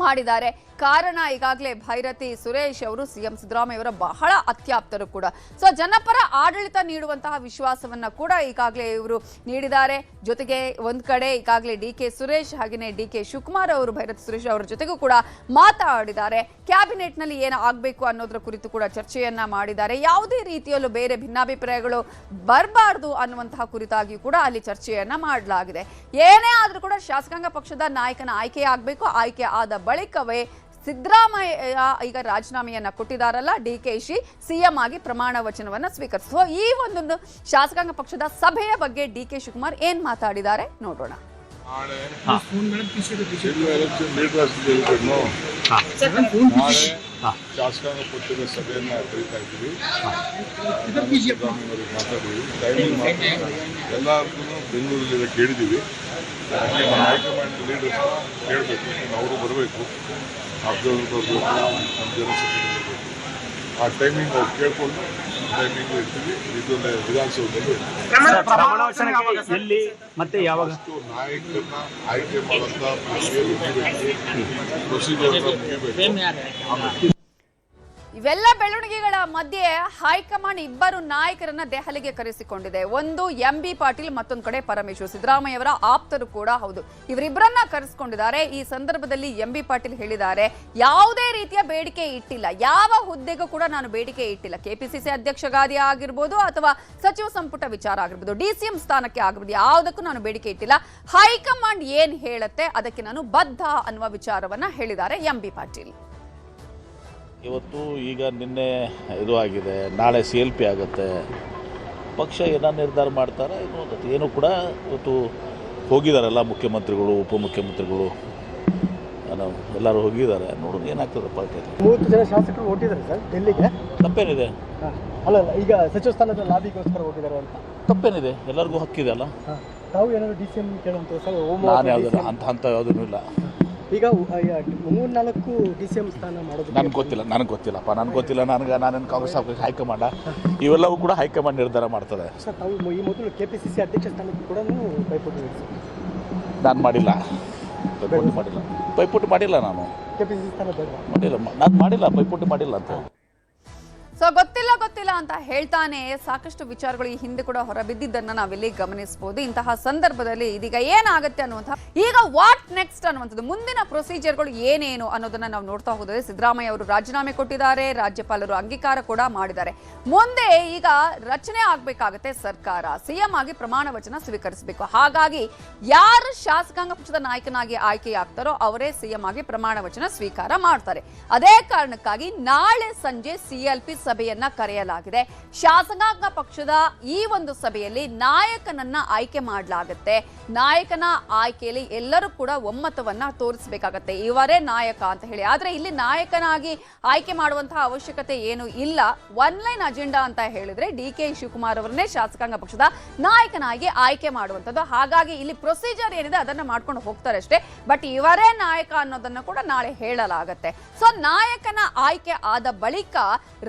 ಮಾಡಿದ್ದಾರೆ. ಕಾರಣ ಈಗಾಗಲೇ ಭೈರತಿ ಸುರೇಶ್ ಅವರು ಸಿಎಂ ಸಿದ್ದರಾಮಯ್ಯ ಅವರ ಬಹಳ ಅತ್ಯಾಪ್ತರು ಕೂಡ. ಸೊ ಜನಪರ ಆಡಳಿತ ನೀಡುವಂತಹ ವಿಶ್ವಾಸವನ್ನ ಕೂಡ ಈಗಾಗಲೇ ಇವರು ನೀಡಿದ್ದಾರೆ. ಜೊತೆಗೆ ಒಂದ್ ಕಡೆ ಈಗಾಗಲೇ ಡಿ.ಕೆ. ಸುರೇಶ್ ಹಾಗೆಯೇ ಡಿ.ಕೆ. ಶಿವಕುಮಾರ್ ಅವರು ಭೈರತಿ ಸುರೇಶ್ ಅವರ ಜೊತೆಗೂ ಕೂಡ ಮಾತಾಡಿದ್ದಾರೆ. ಕ್ಯಾಬಿನೆಟ್ ನಲ್ಲಿ ಏನು ಆಗಬೇಕು ಅನ್ನೋದ್ರ ಕುರಿತು ಕೂಡ ಚರ್ಚೆಯನ್ನ ಮಾಡಿದ್ದಾರೆ. ಯಾವುದೇ ರೀತಿಯಲ್ಲೂ ಬೇರೆ ಭಿನ್ನಾಭಿಪ್ರಾಯಗಳು ಬರಬಾರದು ಅನ್ನುವಂತಹ ಕುರಿತಾಗಿಯೂ ಕೂಡ ಅಲ್ಲಿ ಚರ್ಚೆಯನ್ನ ಮಾಡಲಾಗಿದೆ. ಏನೇ ಆದ್ರೂ ಕೂಡ ಶಾಸಕಾಂಗ ಪಕ್ಷದ ನಾಯಕನ ಆಯ್ಕೆ ಆಗಬೇಕು. ಆಯ್ಕೆ ಆದ ಬಳಿಕವೇ ಸಿದ್ದರಾಮಯ್ಯ ಈಗ ರಾಜೀನಾಮೆಯನ್ನ ಕೊಟ್ಟಿದ್ದಾರಲ್ಲ, ಡಿ.ಕೆ.ಶಿ ಸಿಎಂ ಆಗಿ ಪ್ರಮಾಣ ವಚನವನ್ನ ಸ್ವೀಕರಿಸುವ ಈ ಒಂದು ಶಾಸಕಾಂಗ ಪಕ್ಷದ ಸಭೆಯ ಬಗ್ಗೆ ಡಿ.ಕೆ. ಶಿವಕುಮಾರ್ ಏನ್ ಮಾತಾಡಿದ್ದಾರೆ ನೋಡೋಣ. ಶಾಸಕಾಂಗ ಪಕ್ಷದ ಸಭೆಯನ್ನ ಕರೀತಾ ಇದ್ದೀವಿ. ಮಾತಾಡಿದ್ವಿ, ಟೈಮಿಂಗ್ ಎಲ್ಲರಿಗೂ ಬೆಂಗಳೂರಲ್ಲಿ ಕೇಳಿದ್ದೀವಿ. ನಮ್ಮ ಹೈಕಮಾಂಡ್ ಲೀಡರ್ಸ್ ಕೇಳಬೇಕು, ಅವರು ಬರಬೇಕು, ಅಬ್ಸರ್ವರ್ ಬರಬೇಕು, ನಮ್ಮ ಜನಸಭೆ ಬರಬೇಕು. ಆ ಟೈಮಿಂಗ್ ಅವ್ರು ಕೇಳ್ಕೊಂಡು ಟೈಮಿಂಗ್ ಇರ್ತೀವಿ. ಇದೊಂದು ವಿಧಾನಸೌಧದಲ್ಲಿ ಮತ್ತೆ ಯಾವಾಗ ನಾಯಕರನ್ನ ಆಯ್ಕೆ ಮಾಡುವಂತ ಪ್ರೊಸೀಜರ್ ಮುಗಿಬೇಕು. ಇವೆಲ್ಲ ಬೆಳವಣಿಗೆಗಳ ಮಧ್ಯೆ ಹೈಕಮಾಂಡ್ ಇಬ್ಬರು ನಾಯಕರನ್ನ ದೆಹಲಿಗೆ ಕರೆಸಿಕೊಂಡಿದೆ. ಒಂದು ಎಂ.ಬಿ. ಪಾಟೀಲ್, ಮತ್ತೊಂದು ಕಡೆ ಪರಮೇಶ್ವರ್, ಸಿದ್ದರಾಮಯ್ಯ ಅವರ ಆಪ್ತರು ಕೂಡ ಹೌದು. ಇವರಿಬ್ಬರನ್ನ ಕರೆಸಿಕೊಂಡಿದ್ದಾರೆ. ಈ ಸಂದರ್ಭದಲ್ಲಿ ಎಂ.ಬಿ. ಪಾಟೀಲ್ ಹೇಳಿದ್ದಾರೆ, ಯಾವುದೇ ರೀತಿಯ ಬೇಡಿಕೆ ಇಟ್ಟಿಲ್ಲ, ಯಾವ ಹುದ್ದೆಗೂ ಕೂಡ ನಾನು ಬೇಡಿಕೆ ಇಟ್ಟಿಲ್ಲ. ಕೆಪಿಸಿಸಿ ಅಧ್ಯಕ್ಷ ಗಾದಿ ಆಗಿರ್ಬೋದು ಅಥವಾ ಸಚಿವ ಸಂಪುಟ ವಿಚಾರ ಆಗಿರ್ಬೋದು, ಡಿಸಿಎಂ ಸ್ಥಾನಕ್ಕೆ ಆಗಿರ್ಬೋದು, ಯಾವುದಕ್ಕೂ ನಾನು ಬೇಡಿಕೆ ಇಟ್ಟಿಲ್ಲ. ಹೈಕಮಾಂಡ್ ಏನ್ ಹೇಳುತ್ತೆ ಅದಕ್ಕೆ ನಾನು ಬದ್ಧ ಅನ್ನುವ ವಿಚಾರವನ್ನ ಹೇಳಿದ್ದಾರೆ ಎಂ.ಬಿ. ಪಾಟೀಲ್. ಇವತ್ತು ಈಗ ನಿನ್ನೆ ಇದು ಆಗಿದೆ, ನಾಳೆ CLP ಆಗುತ್ತೆ. ಪಕ್ಷ ಏನೋ ನಿರ್ಧಾರ ಮಾಡ್ತಾರೆ ಏನು ಕೂಡ ಇವತ್ತು ಹೋಗಿದ್ದಾರಲ್ಲ, ಮುಖ್ಯಮಂತ್ರಿಗಳು, ಉಪಮುಖ್ಯಮಂತ್ರಿಗಳು ಎಲ್ಲರೂ ಹೋಗಿದ್ದಾರೆ. ನೋಡೋದು ಏನಾಗ್ತದೆ ಪಾರ್ಟಿಯಲ್ಲಿ. 30 ಜನ ಶಾಸಕರು ಹೊರಟಿದ್ದಾರೆ ಸರ್ ಡೆಲ್ಲಿಗೆ. ತಪ್ಪೇನಿದೆ? ಅಲ್ಲ ಈಗ ಸಚಿವ ಸ್ಥಾನದ ಲಾಬಿಗೋಸ್ಕರ ಹೋಗಿದ್ದಾರೆ ಅಂತ. ತಪ್ಪೇನಿದೆ? ಎಲ್ಲರಿಗೂ ಹಕ್ಕಿದೆ ಅಲ್ಲ. ತಾವು ಏನಾದರೂ DCM ಕೇಳುವಂತ ಸರ್? ನಾನು ಯಾವುದಿಲ್ಲ ಅಂತ ಯಾವುದೂ ಇಲ್ಲ. ಈಗ 3-4 DCM ಸ್ಥಾನ ಮಾಡೋದು ನನಗೆ ಗೊತ್ತಿಲ್ಲಪ್ಪ, ನನಗೆ ಗೊತ್ತಿಲ್ಲ. ನಾನೇನು ಕಾಂಗ್ರೆಸ್ ಹೈಕಮಾಂಡ, ಇವೆಲ್ಲವೂ ಕೂಡ ಹೈಕಮಾಂಡ್ ನಿರ್ಧಾರ ಮಾಡ್ತದೆ. ಸರ್, ತಾವು ಈ ಮೊದಲು KPCC ಅಧ್ಯಕ್ಷ ಸ್ಥಾನಕ್ಕೆ ಕೂಡ ಪೈಪೋಟಿ ನಡೆಸಿದ್ರು. ನಾನು ಮಾಡಿಲ್ಲ, ಪೈಪೋಟಿ ಮಾಡಿಲ್ಲ. ನಾನು KPCC ಸ್ಥಾನ ಬೇಡ ಮಾಡಿಲ್ಲ, ಪೈಪೋಟಿ ಮಾಡಿಲ್ಲ ಅಂತ. ಸೊ ಗೊತ್ತಿಲ್ಲ ಅಂತ ಹೇಳ್ತಾನೆ ಸಾಕಷ್ಟು ವಿಚಾರಗಳು ಈ ಹಿಂದೆ ಕೂಡ ಹೊರಬಿದ್ದಿದ್ದನ್ನ ನಾವಿಲ್ಲಿ ಗಮನಿಸಬಹುದು. ಇಂತಹ ಸಂದರ್ಭದಲ್ಲಿ ಇದೀಗ ಏನಾಗುತ್ತೆ ಅನ್ನುವಂಥ, ಈಗ ವಾಟ್ ನೆಕ್ಸ್ಟ್ ಅನ್ನುವಂಥದ್ದು, ಮುಂದಿನ ಪ್ರೊಸೀಜರ್ಗಳು ಏನೇನು ಅನ್ನೋದನ್ನ ನಾವು ನೋಡ್ತಾ ಹೋದರೆ, ಸಿದ್ದರಾಮಯ್ಯ ಅವರು ರಾಜೀನಾಮೆ ಕೊಟ್ಟಿದ್ದಾರೆ, ರಾಜ್ಯಪಾಲರು ಅಂಗೀಕಾರ ಕೂಡ ಮಾಡಿದ್ದಾರೆ. ಮುಂದೆ ಈಗ ರಚನೆ ಆಗ್ಬೇಕಾಗತ್ತೆ ಸರ್ಕಾರ, ಸಿಎಂ ಆಗಿ ಪ್ರಮಾಣ ವಚನ ಸ್ವೀಕರಿಸಬೇಕು. ಹಾಗಾಗಿ ಯಾರು ಶಾಸಕಾಂಗ ಪಕ್ಷದ ನಾಯಕನಾಗಿ ಆಯ್ಕೆಯಾಗ್ತಾರೋ ಅವರೇ ಸಿಎಂ ಆಗಿ ಪ್ರಮಾಣ ವಚನ ಸ್ವೀಕಾರ ಮಾಡ್ತಾರೆ. ಅದೇ ಕಾರಣಕ್ಕಾಗಿ ನಾಳೆ ಸಂಜೆ CLP ಸಭೆಯನ್ನ ಕರೆಯಲಾಗಿದೆ. ಶಾಸಕಾಂಗ ಪಕ್ಷದ ಈ ಒಂದು ಸಭೆಯಲ್ಲಿ ನಾಯಕನನ್ನ ಆಯ್ಕೆ ಮಾಡಲಾಗುತ್ತೆ. ನಾಯಕನ ಆಯ್ಕೆಯಲ್ಲಿ ಎಲ್ಲರೂ ಕೂಡ ಒಮ್ಮತವನ್ನ ತೋರಿಸಬೇಕಾಗತ್ತೆ, ಇವರೇ ನಾಯಕ ಅಂತ ಹೇಳಿ. ಆದ್ರೆ ಇಲ್ಲಿ ನಾಯಕನಾಗಿ ಆಯ್ಕೆ ಮಾಡುವಂತಹ ಅವಶ್ಯಕತೆ ಏನು ಇಲ್ಲ. ಒನ್ ಲೈನ್ ಅಜೆಂಡಾ ಅಂತ ಹೇಳಿದ್ರೆ DK ಶಿವಕುಮಾರ್ ಅವರನ್ನೇ ಶಾಸಕಾಂಗ ಪಕ್ಷದ ನಾಯಕನಾಗಿ ಆಯ್ಕೆ ಮಾಡುವಂಥದ್ದು. ಹಾಗಾಗಿ ಇಲ್ಲಿ ಪ್ರೊಸೀಜರ್ ಏನಿದೆ ಅದನ್ನ ಮಾಡ್ಕೊಂಡು ಹೋಗ್ತಾರೆ ಅಷ್ಟೇ. ಬಟ್ ಇವರೇ ನಾಯಕ ಅನ್ನೋದನ್ನ ಕೂಡ ನಾಳೆ ಹೇಳಲಾಗತ್ತೆ. ಸೊ ನಾಯಕನ ಆಯ್ಕೆ ಆದ ಬಳಿಕ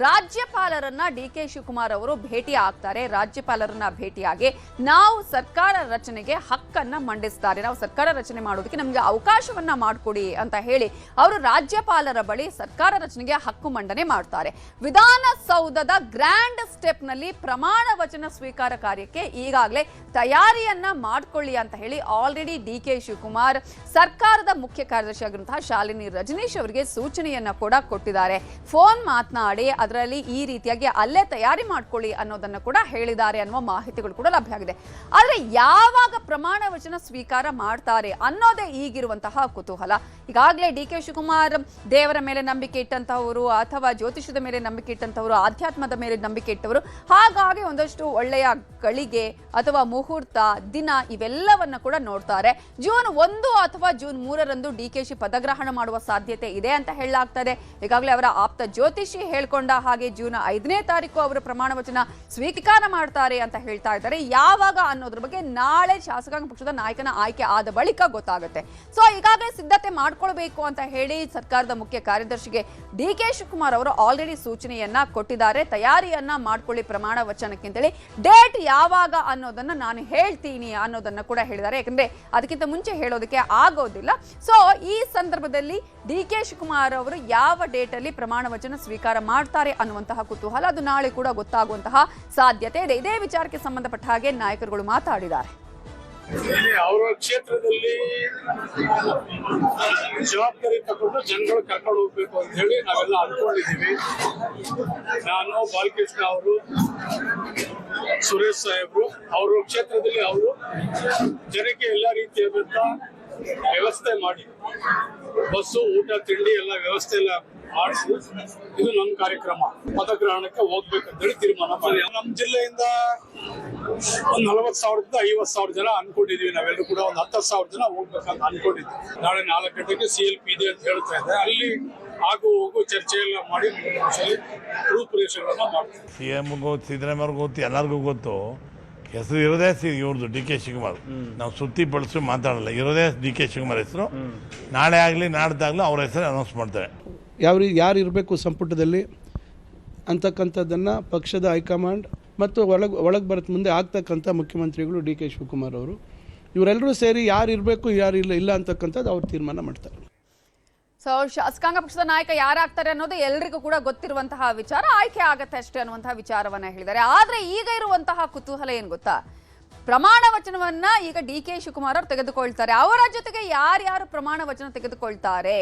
ರಾಜ್ಯಪಾಲರನ್ನ DK ಶಿವಕುಮಾರ್ ಅವರು ಭೇಟಿ ಆಗ್ತಾರೆ. ರಾಜ್ಯಪಾಲರನ್ನ ಭೇಟಿಯಾಗಿ ನಾವು ಸರ್ಕಾರ ರಚನೆಗೆ ಹಕ್ಕನ್ನ ಮಂಡಿಸ್ತಾರೆ, ನಾವು ಸರ್ಕಾರ ರಚನೆ ಮಾಡೋದಕ್ಕೆ ನಮಗೆ ಅವಕಾಶವನ್ನ ಮಾಡಿಕೊಡಿ ಅಂತ ಹೇಳಿ ಅವರು ರಾಜ್ಯಪಾಲರ ಬಳಿ ಸರ್ಕಾರ ರಚನೆಗೆ ಹಕ್ಕು ಮಂಡನೆ ಮಾಡ್ತಾರೆ. ವಿಧಾನಸೌಧದ ಗ್ರ್ಯಾಂಡ್ ಸ್ಟೆಪ್ ನಲ್ಲಿ ಪ್ರಮಾಣ ವಚನ ಸ್ವೀಕಾರ ಕಾರ್ಯಕ್ಕೆ ಈಗಾಗಲೇ ತಯಾರಿಯನ್ನ ಮಾಡ್ಕೊಳ್ಳಿ ಅಂತ ಹೇಳಿ ಆಲ್ರೆಡಿ DK ಶಿವಕುಮಾರ್ ಸರ್ಕಾರದ ಮುಖ್ಯ ಕಾರ್ಯದರ್ಶಿ ಆಗಿರುವಂತಹ ಶಾಲಿನಿ ರಜನೀಶ್ ಅವರಿಗೆ ಸೂಚನೆಯನ್ನ ಕೂಡ ಕೊಟ್ಟಿದ್ದಾರೆ. ಫೋನ್ ಮಾತನಾಡಿ ಅದರಲ್ಲಿ ಈ ರೀತಿಯಾಗಿ ಅಲ್ಲೇ ತಯಾರಿ ಮಾಡ್ಕೊಳ್ಳಿ ಅನ್ನೋದನ್ನ ಕೂಡ ಹೇಳಿದ್ದಾರೆ ಅನ್ನುವ ಮಾಹಿತಿಗಳು ಕೂಡ ಲಭ್ಯ ಆಗಿದೆ. ಆದ್ರೆ ಯಾವಾಗ ಪ್ರಮಾಣ ವಚನ ಸ್ವೀಕಾರ ಮಾಡ್ತಾರೆ ಅನ್ನೋದೇ ಈಗಿರುವಂತಹ ಕುತೂಹಲ. ಈಗಾಗಲೇ DK ಶಿವಕುಮಾರ್ ದೇವರ ಮೇಲೆ ನಂಬಿಕೆ ಇಟ್ಟಂತವರು, ಅಥವಾ ಜ್ಯೋತಿಷದ ಮೇಲೆ ನಂಬಿಕೆ ಇಟ್ಟಂತವರು, ಆಧ್ಯಾತ್ಮದ ಮೇಲೆ ನಂಬಿಕೆ ಇಟ್ಟವರು. ಹಾಗಾಗಿ ಒಂದಷ್ಟು ಒಳ್ಳೆಯ ಗಳಿಗೆ ಅಥವಾ ಮುಹೂರ್ತ ದಿನ ಇವೆಲ್ಲವನ್ನ ಕೂಡ ನೋಡ್ತಾರೆ. ಜೂನ್ 1 ಅಥವಾ ಜೂನ್ 3ರಂದು DKಶಿ ಪದಗ್ರಹಣ ಮಾಡುವ ಸಾಧ್ಯತೆ ಇದೆ ಅಂತ ಹೇಳಲಾಗ್ತದೆ. ಈಗಾಗಲೇ ಅವರ ಆಪ್ತ ಜ್ಯೋತಿಷಿ ಹೇಳ್ಕೊಂಡ ಹಾಗೆ ಜೂನ್ 5ನೇ ತಾರೀಕು ಅವರು ಪ್ರಮಾಣ ವಚನ ಸ್ವೀಕಾರ ಮಾಡ್ತಾರೆ ಅಂತ ಹೇಳ್ತಾ ಇದ್ದಾರೆ. ಯಾವಾಗ ಅನ್ನೋದ್ರ ಬಗ್ಗೆ ನಾಳೆ ಶಾಸಕಾಂಗ ಪಕ್ಷದ ನಾಯಕನ ಆಯ್ಕೆ ಆದ ಬಳಿಕ ಗೊತ್ತಾಗುತ್ತೆ. ಸೊ ಈಗಾಗಲೇ ಸಿದ್ಧತೆ ಮಾಡ್ಕೊಳ್ಬೇಕು ಅಂತ ಹೇಳಿ ಸರ್ಕಾರದ ಮುಖ್ಯ ಕಾರ್ಯದರ್ಶಿಗೆ DK ಶಿವಕುಮಾರ್ ಅವರು ಆಲ್ರೆಡಿ ಸೂಚನೆಯನ್ನ ಕೊಟ್ಟಿದ್ದಾರೆ. ತಯಾರಿಯನ್ನ ಮಾಡ್ಕೊಳ್ಳಿ ಪ್ರಮಾಣ ವಚನಕ್ಕೆ ಅಂತೇಳಿ. ಡೇಟ್ ಯಾವಾಗ ಅನ್ನೋದನ್ನ ನಾನು ಹೇಳ್ತೀನಿ ಅನ್ನೋದನ್ನ ಕೂಡ ಹೇಳಿದ್ದಾರೆ. ಯಾಕಂದ್ರೆ ಅದಕ್ಕಿಂತ ಮುಂಚೆ ಹೇಳೋದಕ್ಕೆ ಆಗೋದಿಲ್ಲ. ಸೊ ಈ ಸಂದರ್ಭದಲ್ಲಿ DK ಶಿವಕುಮಾರ್ ಅವರು ಯಾವ ಡೇಟ್ ಅಲ್ಲಿ ಪ್ರಮಾಣ ವಚನ ಸ್ವೀಕಾರ ಮಾಡ್ತಾರೆ ಅನ್ನುವಂತಹ ಕುತೂಹಲ, ಅದು ನಾಳೆ ಕೂಡ ಗೊತ್ತಾಗುವಂತಹ ಸಾಧ್ಯತೆ ಇದೆ. ಇದೇ ವಿಚಾರಕ್ಕೆ ಸಂಬಂಧಪಟ್ಟ ಹಾಗೆ ನಾಯಕರುಗಳು ಮಾತಾಡಿದ್ದಾರೆ. ಅವರ ಕ್ಷೇತ್ರದಲ್ಲಿ ಜವಾಬ್ದಾರಿ ತಗೊಂಡು ಜನಗಳು ಕರ್ಕೊಂಡು ಹೋಗ್ಬೇಕು ಅಂತ ಹೇಳಿ ನಾವೆಲ್ಲ ಅನ್ಕೊಂಡಿದ್ದೀವಿ. ನಾನು, ಬಾಲಕೃಷ್ಣ ಅವರು, ಸುರೇಶ್ ಸಾಹೇಬ್ರು ಅವರ ಕ್ಷೇತ್ರದಲ್ಲಿ ಅವರು ಜನಕ್ಕೆ ಎಲ್ಲ ರೀತಿಯಾದಂತ ವ್ಯವಸ್ಥೆ ಮಾಡಿ, ಬಸ್ಸು, ಊಟ, ತಿಂಡಿ ಎಲ್ಲ ವ್ಯವಸ್ಥೆ ಎಲ್ಲ ಮಾಡಿಸಿ ಇದು ನಮ್ಮ ಕಾರ್ಯಕ್ರಮ. ಪದಗ್ರಹಣಕ್ಕೆ ಹೋಗ್ಬೇಕಂತ ಹೇಳಿ ತೀರ್ಮಾನ ಮಾಡಿ ನಮ್ಮ ಜಿಲ್ಲೆಯಿಂದ ಒಂದು 40,000ದಿಂದ 50,000 ಜನ ಅನ್ಕೊಂಡಿದೀವಿ. ನಾವೆಲ್ಲರೂ ಕೂಡ ಒಂದು 10,000 ಜನ ಹೋಗ್ಬೇಕಂತ ಅನ್ಕೊಂಡಿದ್ವಿ. ನಾಳೆ 4 ಗಂಟೆಗೆ CLP ಇದೆ ಅಂತ ಹೇಳ್ತಾ ಇದ್ದೆ. ಅಲ್ಲಿ ಆಗು ಹೋಗು ಚರ್ಚೆ ಎಲ್ಲ ಮಾಡಿ ರೂಪುರೇಷೆಗಳನ್ನ ಮಾಡ್ತೀವಿ. CMಗೂ ಸಿದ್ದರಾಮಯ್ಯವ್ರಿಗೂ ಗೊತ್ತು, ಎಲ್ಲರಿಗೂ ಗೊತ್ತು. ಹೆಸರು ಇರೋದೇ ಇವ್ರದ್ದು DK ಶಿವಕುಮಾರ್. ನಾವು ಸುತ್ತಿ ಬಳಸಿ ಮಾತಾಡಲ್ಲ, ಇರೋದೇ DK ಶಿವಕುಮಾರ್ ಹೆಸರು. ನಾಳೆ ಆಗಲಿ ನಾಡ್ದಾಗಲಿ ಅವ್ರ ಹೆಸರು ಅನೌನ್ಸ್ ಮಾಡ್ತಾರೆ. ಯಾರು ಇರಬೇಕು ಸಂಪುಟದಲ್ಲಿ ಅಂತಕ್ಕಂಥದ್ದನ್ನು ಪಕ್ಷದ ಹೈಕಮಾಂಡ್ ಮತ್ತು ಒಳಗೆ ಬರತ್ ಮುಂದೆ ಆಗ್ತಕ್ಕಂಥ ಮುಖ್ಯಮಂತ್ರಿಗಳು DK ಶಿವಕುಮಾರ್ ಅವರು ಇವರೆಲ್ಲರೂ ಸೇರಿ ಯಾರು ಇರಬೇಕು ಯಾರು ಇಲ್ಲ ಅಂತಕ್ಕಂಥದ್ದು ಅವ್ರು ತೀರ್ಮಾನ ಮಾಡ್ತಾರೆ. ಸೊ ಶಾಸಕಾಂಗ ಪಕ್ಷದ ನಾಯಕ ಯಾರಾಗ್ತಾರೆ ಅನ್ನೋದು ಎಲ್ರಿಗೂ ಕೂಡ ಗೊತ್ತಿರುವಂತಹ ವಿಚಾರ. ಆಯ್ಕೆ ಆಗತ್ತೆ ಅಷ್ಟೇ ಅನ್ನುವಂತಹ ವಿಚಾರವನ್ನ ಹೇಳಿದ್ದಾರೆ. ಆದ್ರೆ ಈಗ ಇರುವಂತಹ ಕುತೂಹಲ ಏನ್ ಗೊತ್ತಾ, ಪ್ರಮಾಣ ವಚನವನ್ನ ಈಗ DK ಶಿವಕುಮಾರ್ ಅವರು ತೆಗೆದುಕೊಳ್ತಾರೆ. ಅವರ ಜೊತೆಗೆ ಯಾರ್ಯಾರು ಪ್ರಮಾಣ ವಚನ ತೆಗೆದುಕೊಳ್ತಾರೆ,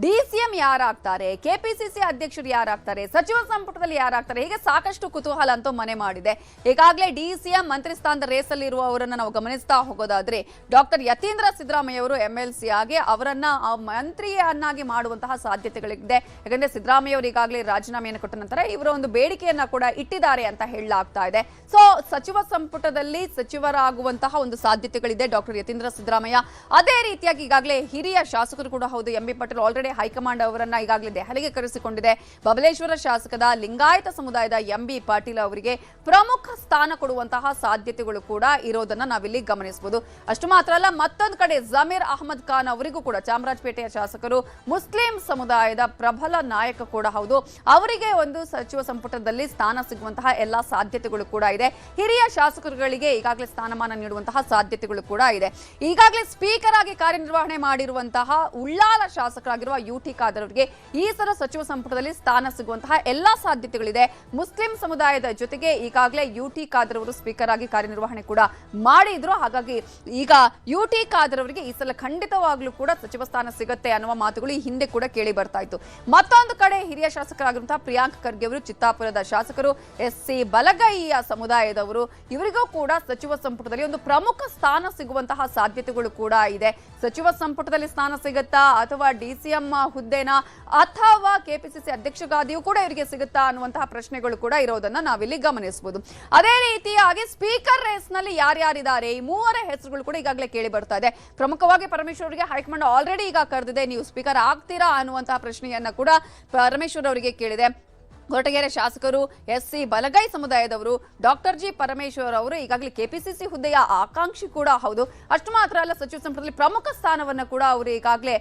DCM ಯಾರಾಗ್ತಾರೆ, KPCC ಅಧ್ಯಕ್ಷರು ಯಾರಾಗ್ತಾರೆ, ಸಚಿವ ಸಂಪುಟದಲ್ಲಿ ಯಾರಾಗ್ತಾರೆ, ಹೀಗೆ ಸಾಕಷ್ಟು ಕುತೂಹಲ ಅಂತೂ ಮನೆ ಮಾಡಿದೆ. ಈಗಾಗಲೇ DCM ಮಂತ್ರಿ ಸ್ಥಾನದ ರೇಸಲ್ಲಿ ಇರುವವರನ್ನ ನಾವು ಗಮನಿಸ್ತಾ ಹೋಗೋದಾದ್ರೆ, ಡಾಕ್ಟರ್ ಯತೀಂದ್ರ ಸಿದ್ದರಾಮಯ್ಯ ಅವರು MLC ಆಗಿ ಅವರನ್ನ ಮಂತ್ರಿಯನ್ನಾಗಿ ಮಾಡುವಂತಹ ಸಾಧ್ಯತೆಗಳಿದೆ. ಯಾಕಂದ್ರೆ ಸಿದ್ದರಾಮಯ್ಯ ಅವರು ಈಗಾಗಲೇ ರಾಜೀನಾಮೆಯನ್ನು ಕೊಟ್ಟ ನಂತರ ಇವರ ಒಂದು ಬೇಡಿಕೆಯನ್ನ ಕೂಡ ಇಟ್ಟಿದ್ದಾರೆ ಅಂತ ಹೇಳಲಾಗ್ತಾ ಇದೆ. ಸೊ ಸಚಿವ ಸಂಪುಟದಲ್ಲಿ ಸಚಿವರಾಗುವಂತಹ ಒಂದು ಸಾಧ್ಯತೆಗಳಿದೆ ಡಾಕ್ಟರ್ ಯತೀಂದ್ರ ಸಿದ್ದರಾಮಯ್ಯ. ಅದೇ ರೀತಿಯಾಗಿ ಈಗಾಗಲೇ ಹಿರಿಯ ಶಾಸಕರು ಕೂಡ ಹೌದು, MB ಪಾಟೀಲ್ ಆಲ್ರೆಡಿ ಕಡೆ ಹೈಕಮಾಂಡ್ ಅವರನ್ನ ಈಗಾಗಲೇ ದೆಹಲಿಗೆ ಕರೆಸಿಕೊಂಡಿದೆ. ಬಬಲೇಶ್ವರ ಶಾಸಕದ ಲಿಂಗಾಯತ ಸಮುದಾಯದ MB ಪಾಟೀಲ್ ಅವರಿಗೆ ಪ್ರಮುಖ ಸ್ಥಾನ ಕೊಡುವಂತಹ ಸಾಧ್ಯತೆಗಳು ಕೂಡ ಇರೋದನ್ನ ನಾವಿಲ್ಲಿ ಗಮನಿಸಬಹುದು. ಅಷ್ಟು ಮಾತ್ರ ಅಲ್ಲ, ಮತ್ತೊಂದು ಕಡೆ ಜಮೀರ್ ಅಹಮದ್ ಖಾನ್ ಅವರಿಗೂ ಕೂಡ ಚಾಮರಾಜಪೇಟೆಯ ಶಾಸಕರು, ಮುಸ್ಲಿಂ ಸಮುದಾಯದ ಪ್ರಬಲ ನಾಯಕ ಕೂಡ ಹೌದು, ಅವರಿಗೆ ಒಂದು ಸಚಿವ ಸಂಪುಟದಲ್ಲಿ ಸ್ಥಾನ ಸಿಗುವಂತಹ ಎಲ್ಲಾ ಸಾಧ್ಯತೆಗಳು ಕೂಡ ಇದೆ. ಹಿರಿಯ ಶಾಸಕರುಗಳಿಗೆ ಈಗಾಗಲೇ ಸ್ಥಾನಮಾನ ನೀಡುವಂತಹ ಸಾಧ್ಯತೆಗಳು ಕೂಡ ಇದೆ. ಈಗಾಗಲೇ ಸ್ಪೀಕರ್ ಆಗಿ ಕಾರ್ಯನಿರ್ವಹಣೆ ಮಾಡಿರುವಂತಹ ಉಳ್ಳಾಲ ಶಾಸಕರಾಗಿರುವ UT ಖಾದರ್ ಅವರಿಗೆ ಈ ಸಲ ಸಚಿವ ಸಂಪುಟದಲ್ಲಿ ಸ್ಥಾನ ಸಿಗುವಂತಹ ಎಲ್ಲಾ ಸಾಧ್ಯತೆಗಳಿದೆ. ಮುಸ್ಲಿಂ ಸಮುದಾಯದ ಜೊತೆಗೆ ಈಗಾಗಲೇ UT ಖಾದರ್ ಅವರು ಸ್ಪೀಕರ್ ಆಗಿ ಕಾರ್ಯನಿರ್ವಹಣೆ ಕೂಡ ಮಾಡಿದ್ರು. ಹಾಗಾಗಿ ಈಗ UT ಖಾದರ್ ಅವರಿಗೆ ಈ ಸಲ ಖಂಡಿತವಾಗ್ಲೂ ಕೂಡ ಸಚಿವ ಸ್ಥಾನ ಸಿಗುತ್ತೆ ಅನ್ನುವ ಮಾತುಗಳು ಈ ಹಿಂದೆ ಕೂಡ ಕೇಳಿ ಬರ್ತಾ ಇತ್ತು. ಮತ್ತೊಂದು ಕಡೆ ಹಿರಿಯ ಶಾಸಕರಾಗಿರುವಂತಹ ಪ್ರಿಯಾಂಕ್ ಖರ್ಗೆ ಅವರು ಚಿತ್ತಾಪುರದ ಶಾಸಕರು, SC ಬಲಗೈಯ ಸಮುದಾಯದವರು, ಇವರಿಗೂ ಕೂಡ ಸಚಿವ ಸಂಪುಟದಲ್ಲಿ ಒಂದು ಪ್ರಮುಖ ಸ್ಥಾನ ಸಿಗುವಂತಹ ಸಾಧ್ಯತೆಗಳು ಕೂಡ ಇದೆ. ಸಚಿವ ಸಂಪುಟದಲ್ಲಿ ಸ್ಥಾನ ಸಿಗುತ್ತಾ ಅಥವಾ DCM ಹುದ್ದೆನ ಅಥವಾ KPCC ಅಧ್ಯಕ್ಷಗಾದಿಯೂ ಕೂಡ ಇವರಿಗೆ ಸಿಗುತ್ತಾ ಅನ್ನುವಂತಹ ಪ್ರಶ್ನೆಗಳು ಕೂಡ ಇರೋದನ್ನ ನಾವಿಲ್ಲಿ ಗಮನಿಸಬಹುದು. ಅದೇ ರೀತಿಯಾಗಿ ಸ್ಪೀಕರ್ ರೇಸ್ ನಲ್ಲಿ ಯಾರ್ಯಾರಿದ್ದಾರೆ, ಈ ಮೂವರ ಹೆಸರುಗಳು ಕೂಡ ಈಗಾಗಲೇ ಕೇಳಿ ಬರ್ತಾ ಇದೆ. ಪ್ರಮುಖವಾಗಿ ಪರಮೇಶ್ವರ್ ಅವರಿಗೆ ಹೈಕಮಾಂಡ್ ಆಲ್ರೆಡಿ ಈಗ ಕರೆದಿದೆ, ನೀವು ಸ್ಪೀಕರ್ ಆಗ್ತೀರಾ ಅನ್ನುವಂತಹ ಪ್ರಶ್ನೆಯನ್ನ ಕೂಡ ಪರಮೇಶ್ವರ್ ಅವರಿಗೆ ಕೇಳಿದೆ. ಕೊರಟಗೆರೆ ಶಾಸಕರು, SC ಬಲಗೈ ಸಮುದಾಯದವರು, ಡಾಕ್ಟರ್ G ಪರಮೇಶ್ವರ್ ಅವರು ಈಗಾಗಲೇ KPCC ಹುದ್ದೆಯ ಆಕಾಂಕ್ಷಿ ಕೂಡ ಹೌದು. ಅಷ್ಟು ಮಾತ್ರ ಅಲ್ಲ, ಸಚಿವ ಸಂಪುಟದಲ್ಲಿ ಪ್ರಮುಖ ಸ್ಥಾನವನ್ನು ಕೂಡ ಅವರು ಈಗಾಗಲೇ